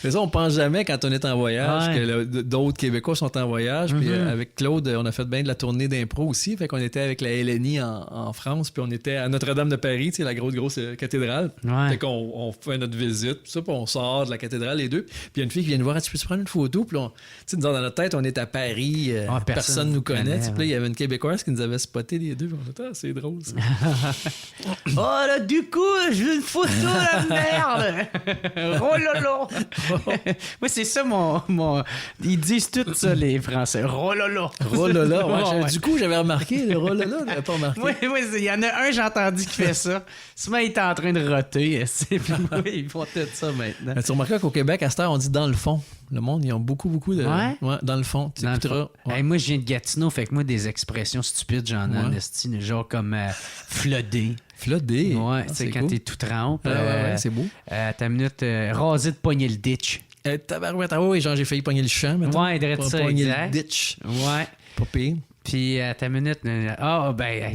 Mais ça, on pense jamais quand on est en voyage que d'autres Québécois sont en voyage. Puis avec Claude, on a fait bien de la tournée d'impro aussi. Fait qu'on était avec la LNI en France. Puis on était à Notre-Dame de Paris, tu sais, la grosse cathédrale. Fait qu'on fait notre visite. Puis ça, puis on sort de la cathédrale, les deux. Puis il y a une fille qui vient nous voir. Tu peux-tu prendre une photo? Puis tu sais, dans notre tête, on est à Paris. Personne nous connaît. Puis là, il y avait une Québécoise qui nous avait spoté les deux. Puis on était, c'est drôle, ça. Oh là, du coup, je veux une photo, la merde! Oh là là! Moi, c'est ça mon... Ils disent tout ça, les Français. Oh là là! Oh là là, ouais. Du coup, j'avais remarqué, le oh là là, j'avais pas remarqué. Oui, il y en a un, j'ai entendu, qui fait ça. Souvent, il est en train de roter. Ils font tout ça maintenant. Tu remarqueras qu'au Québec, à cette heure, on dit dans le fond. Le monde, ils ont beaucoup de... Ouais, dans le fond. Tu écouteras. Ouais. Hey, moi, je viens de Gatineau, fait que moi, des expressions stupides, j'en ai en estime, genre comme flooder. Flooder? Ouais, tu sais, quand t'es tout trempe. c'est beau. T'as une minute, raser de pogner le ditch. Tabarouette, oui, genre j'ai failli pogner le champ, maintenant. Ouais, direct ça, pogner exact. le ditch. Ouais. Pas pire. Puis, ta minute,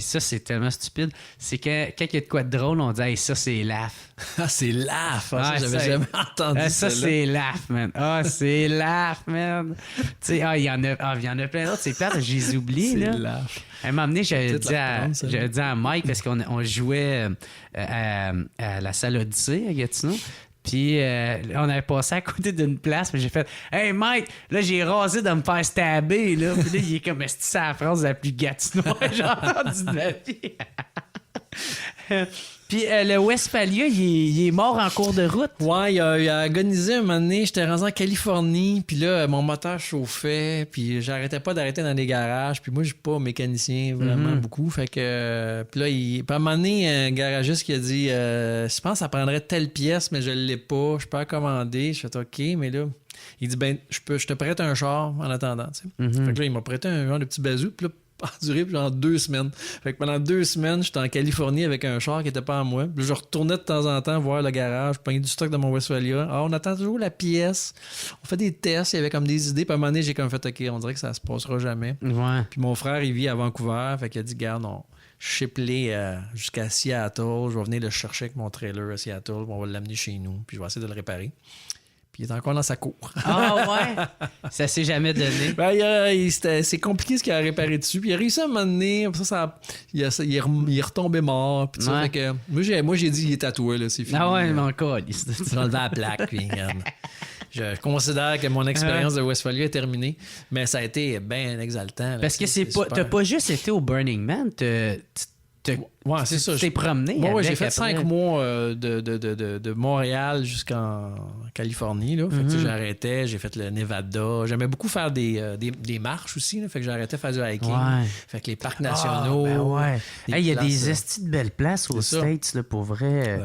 ça, c'est tellement stupide. C'est que quand il y a de quoi de drôle, on dit, hey, ça, c'est laugh. C'est laugh. Ça, j'avais jamais entendu ça. Ça, c'est laugh, man. C'est laugh, man. Tu sais, il y en a plein d'autres. C'est plate, je les oublie, là. C'est laugh. À un moment donné, j'avais dit à Mike, parce qu'on jouait à la salle Odyssée à Gatineau. Puis on avait passé à côté d'une place, mais j'ai fait « Hey Mike, là j'ai rasé de me faire stabber. » Là. Puis là, il est comme « Est-ce que c'est la phrase la plus gatinoise que j'ai entendue de ma vie? » Puis le Westphalia, il est mort en cours de route. Ouais, il a agonisé un moment donné. J'étais rendu en Californie, puis là, mon moteur chauffait, puis j'arrêtais pas d'arrêter dans les garages. Puis moi, je suis pas mécanicien vraiment beaucoup. Fait que, puis là, puis à un moment donné, un garagiste qui a dit je pense que ça prendrait telle pièce, mais je l'ai pas. Je peux la commander. Je fais OK, mais là, il dit ben, je te prête un char en attendant. Tu sais. Fait que là, il m'a prêté un genre de petit bazou, puis là, duré genre 2 semaines. Fait que pendant 2 semaines, j'étais en Californie avec un char qui était pas à moi. Puis je retournais de temps en temps voir le garage, je prenais du stock dans mon Westphalia. Alors, on attend toujours la pièce. On fait des tests, il y avait comme des idées. Puis à un moment donné, j'ai comme fait OK, on dirait que ça se passera jamais. Ouais. Puis mon frère, il vit à Vancouver. Fait qu'il a dit, garde, on ship-les jusqu'à Seattle. Je vais venir le chercher avec mon trailer à Seattle. On va l'amener chez nous. Puis je vais essayer de le réparer. Puis il est encore dans sa cour. Ah ouais? Ça s'est jamais donné. Ben, c'est compliqué ce qu'il a réparé dessus. Puis il a réussi à un moment donné. Il est retombé mort. Puis Ouais. fait que, moi, j'ai dit il est tatoué, là, c'est fini. Ah ouais, mais encore. J'ai enlevé la plaque. Puis, regarde. Je considère que mon expérience de Westphalia est terminée. Mais ça a été bien exaltant. Là, Parce que c'est pas. super. T'as pas juste été au Burning Man, Ouais, c'est ça. Tu t'es promené. Ouais, avec j'ai fait après. 5 mois de Montréal jusqu'en Californie. Là. Fait que, tu sais, j'arrêtais, j'ai fait le Nevada. J'aimais beaucoup faire des marches aussi. Là. Fait que j'arrêtais de faire du hiking. Ouais. Fait que les parcs nationaux. Ah, ben ouais. des Il y a places, des estis de belles places aux C'est ça. States, là, pour vrai.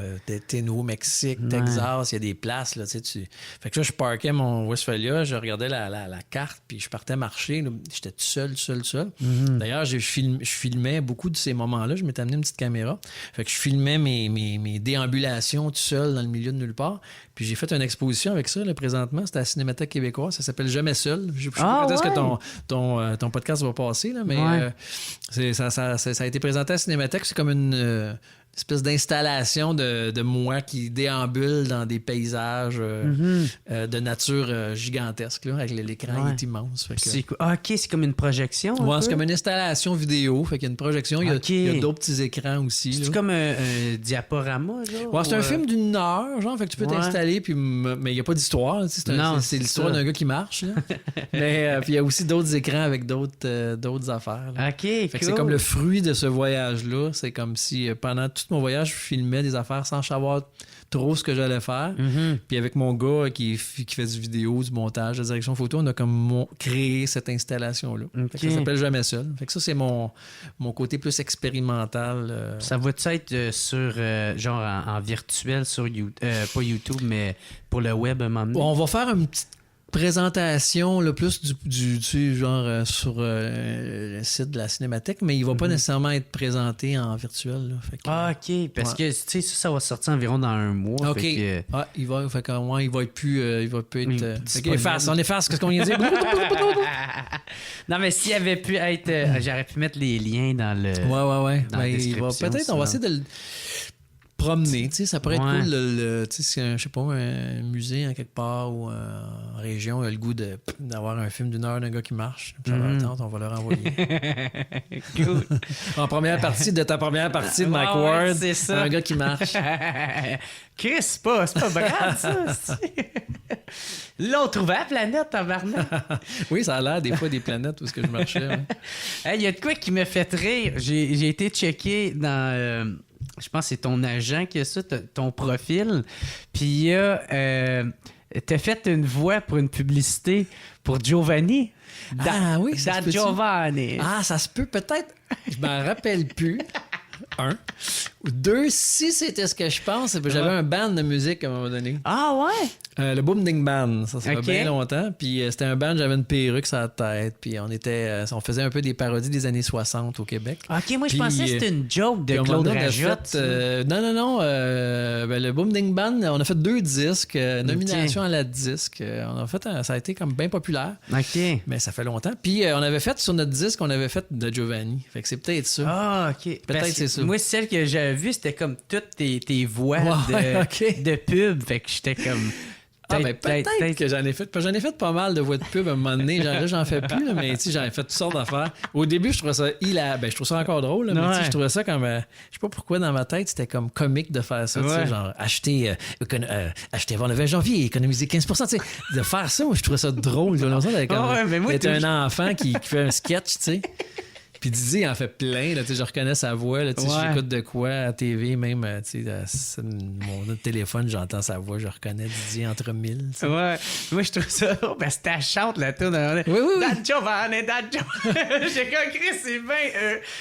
Nouveau Mexique, Texas, il y a des places. Là, tu sais, Fait que là, je parquais mon Westphalia, je regardais la carte, puis je partais marcher. Là. J'étais tout seul. D'ailleurs, je filmais beaucoup de ces moments-là. Je m'étais amené une petite caméra. Fait que je filmais mes déambulations tout seul dans le milieu de nulle part. Puis j'ai fait une exposition avec ça, là, présentement. C'était à la Cinémathèque québécoise. Ça s'appelle Jamais seul. Je sais pas quand est-ce que ton podcast va passer, là, mais ça a été présenté à la Cinémathèque. C'est comme une espèce d'installation de moi qui déambule dans des paysages de nature gigantesque, là, avec l'écran est immense. Fait que, OK, c'est comme une projection. un ouais, peu? c'est comme une installation vidéo. Fait qu'il y a une projection. OK. Il y a d'autres petits écrans aussi. C'est là. comme un diaporama, genre? Ouais, c'est un ou, film d'une heure, genre, fait que tu peux t'installer, puis mais il n'y a pas d'histoire. Tu sais, c'est l'histoire ça. d'un gars qui marche. Là. Mais puis il y a aussi d'autres écrans avec d'autres affaires. Là. OK, Fait que c'est comme le fruit de ce voyage-là. C'est comme si pendant tout mon voyage, je filmais des affaires sans savoir trop ce que j'allais faire. Puis avec mon gars qui fait du vidéo, du montage, de la direction photo, on a comme créé cette installation-là. Fait que ça s'appelle Jamais seul. Fait que ça, c'est mon côté plus expérimental. Ça va-tu être sur, genre, en virtuel sur YouTube, pas YouTube, mais pour le web un moment donné? On va faire une petite présentation là, plus du genre sur le site de la Cinémathèque, mais il va pas nécessairement être présenté en virtuel. Là. Fait que, OK, parce que, tu sais, ça va sortir environ dans un mois. OK. Fait que, il va être plus être. disponible. On efface, qu'est-ce qu'on vient de dire? non, mais s'il avait pu être... j'aurais pu mettre les liens dans le... Ouais. Dans la Il va description, peut-être, on va ça. essayer de le promener, tu sais, ça pourrait être Ouais. cool, tu sais, je sais pas, un musée en quelque part ou en région a le goût d'avoir un film d'une heure d'un gars qui marche. Ça va attendre, on va leur envoyer. Cool. En première partie de ta première partie de Ouais, Mike ouais, Ward, c'est ça. un gars qui marche. Chris, c'est pas Brad, ça. Là, on trouvait la planète, tabarnak. Oui, ça a l'air des fois des planètes où est-ce que je marchais. Ouais. Il y a de quoi qui me fait rire. J'ai été checké dans... je pense que c'est ton agent qui a ça, ton profil. Puis il y a... t'as fait une voix pour une publicité pour Giovanni. Oui, ça se peut-tu? Giovanni. Ah, ça se peut peut-être. Je m'en rappelle plus. Un. Ou deux, si c'était ce que je pense, j'avais un band de musique à un moment donné. Ah ouais? Le Boom Ding Band, ça fait Ok. bien longtemps. Puis c'était un band, j'avais une perruque sur la tête. Puis on faisait un peu des parodies des années 60 au Québec. OK, moi, je Puis, pensais que c'était une joke de Puis, Claude on a Rajotte. fait, non. Le Boom Ding Band, on a fait 2 disques, nomination à la disque. On a fait ça a été comme bien populaire. OK. Mais ça fait longtemps. Puis on avait fait sur notre disque, on avait fait de Giovanni. Fait que c'est peut-être ça. Ah, OK. Peut-être Parce que c'est ça. Moi, celle que j'avais vue, c'était comme toutes tes voix Ouais, de, OK. de pub. Fait que j'étais comme... Peut-être que j'en ai fait. J'en ai fait pas mal de voix de pub à un moment donné. Là, j'en fais plus, là, mais tu sais, j'en ai fait toutes sortes d'affaires. Au début, je trouvais ça je trouve ça encore drôle, là, mais tu sais, je trouvais ça comme. Je sais pas pourquoi dans ma tête, c'était comme comique de faire ça. Tu sais, genre, acheter avant le 20 janvier, économiser 15%. Tu sais, de faire ça, moi, je trouvais ça drôle. J'ai l'impression mais moi, d'être un enfant qui fait un sketch, tu sais. Puis Didier en fait plein, là, tu sais, je reconnais sa voix, là, tu sais, si j'écoute de quoi à la TV, même, tu sais, mon autre téléphone, j'entends sa voix, je reconnais Didier entre mille. Tu sais. Ouais. Moi, je trouve ça drôle parce que t'as chante la tour de... Oui. That Giovanni. J'ai compris,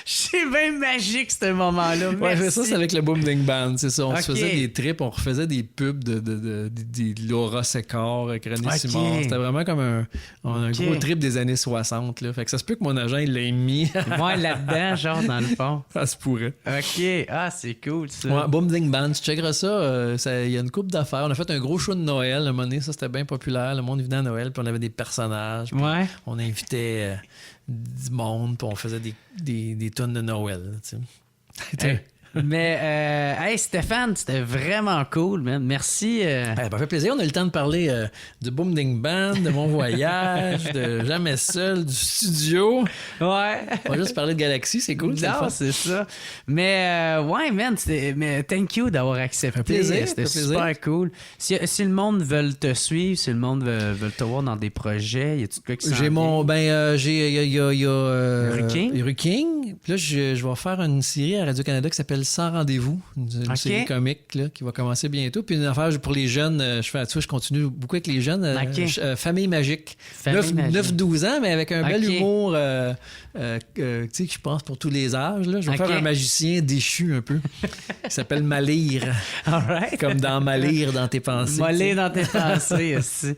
c'est bien magique, ce moment-là. Ouais, Merci. ça, c'est avec le Boom Ding Band, c'est ça. On se Ok. faisait des trips, on refaisait des pubs de Laura Secord, René Ok. Simard. C'était vraiment comme un gros trip des années 60, là. Fait que ça se peut que mon agent, il l'ait mis. Ouais, là-dedans, genre, dans le fond. Ça se pourrait. OK. Ah, c'est cool, ça. Ouais, Boom Ding Band, tu checkeras ça. Il y a une couple d'affaires. On a fait un gros show de Noël à un moment donné. Ça, c'était bien populaire. Le monde venait à Noël, puis on avait des personnages. Puis Ouais. on invitait du monde, puis on faisait des tonnes de Noël. Tu sais. Mais, hey, Stéphane, c'était vraiment cool, man. Merci. Ça fait plaisir. On a eu le temps de parler du Boom Ding Band, de mon voyage, de Jamais Seul, du studio. Ouais. On va juste parler de Galaxy, c'est cool. Non, c'est ça. Mais, ouais, man, mais thank you d'avoir accepté. Ça fait plaisir. C'était super cool. Si le monde veut te suivre, si le monde veut te voir dans des projets, y a-tu de quoi qui s'en J'ai mon. Ben, il y a Rue King. Puis là, je vais faire une série à Radio-Canada qui s'appelle Sans rendez-vous. Une série comique là, qui va commencer bientôt. Puis une affaire pour les jeunes. Je continue beaucoup avec les jeunes. Famille magique. 9-12 ans, mais avec un bel humour. Tu sais, je pense pour tous les âges. Là. Je vais faire un magicien déchu un peu. Qui s'appelle Malire. Right. Comme dans Malire dans tes pensées. Malire dans tes pensées aussi.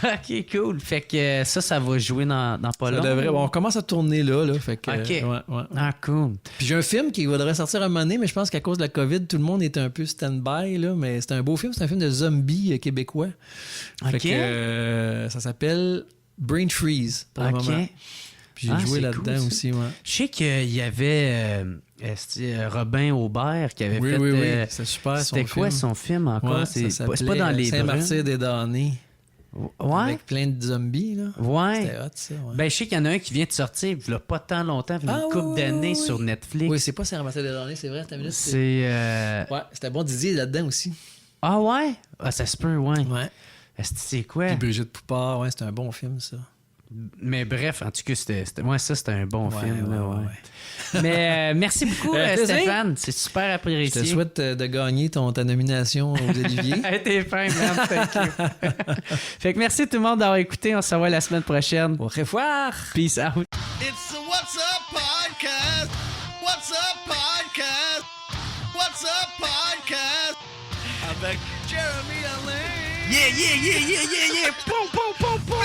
OK, cool. Fait que ça va jouer dans pas longtemps. On commence à tourner là. Fait que, OK. Ah, cool. Puis j'ai un film qui devrait sortir un moment donné, mais je pense qu'à cause de la COVID, tout le monde est un peu stand-by. Là, mais c'est un beau film. C'est un film de zombies québécois. Fait que ça s'appelle Brain Freeze pour le moment. Puis j'ai joué là-dedans cool, aussi. Ouais. Je sais qu'il y avait Robin Aubert qui avait fait... Oui, c'est super. C'était quoi son film encore? Ouais, c'est pas dans les Saint-Martyr des damnés. Ouais. Avec plein de zombies, là. Ouais. C'était hot, ça. Ouais. Ben, je sais qu'il y en a un qui vient de sortir, il y a pas tant longtemps, il y a une couple d'années sur Netflix. Oui, c'est pas Saint-Martyr des damnés, c'est vrai. Ouais, c'était bon Didier là-dedans aussi. Ah ouais? Ah, ça se peut, ouais. Ouais. C'est quoi? Puis Brigitte Poupard, ouais, c'était un bon film, ça. Mais bref, en tout cas, c'était un bon film. Ouais. Mais merci beaucoup, Stéphane. C'est super apprécié. Je te souhaite de gagner ta nomination aux Olivier. T'es fin, man. Thank you. Fait que merci tout le monde d'avoir écouté. On se revoit la semaine prochaine. Au revoir. Peace out. It's the What's Up Podcast. What's Up Podcast. What's Up Podcast. Avec Jeremy Alain. Yeah. Boom, boom, boom, boom.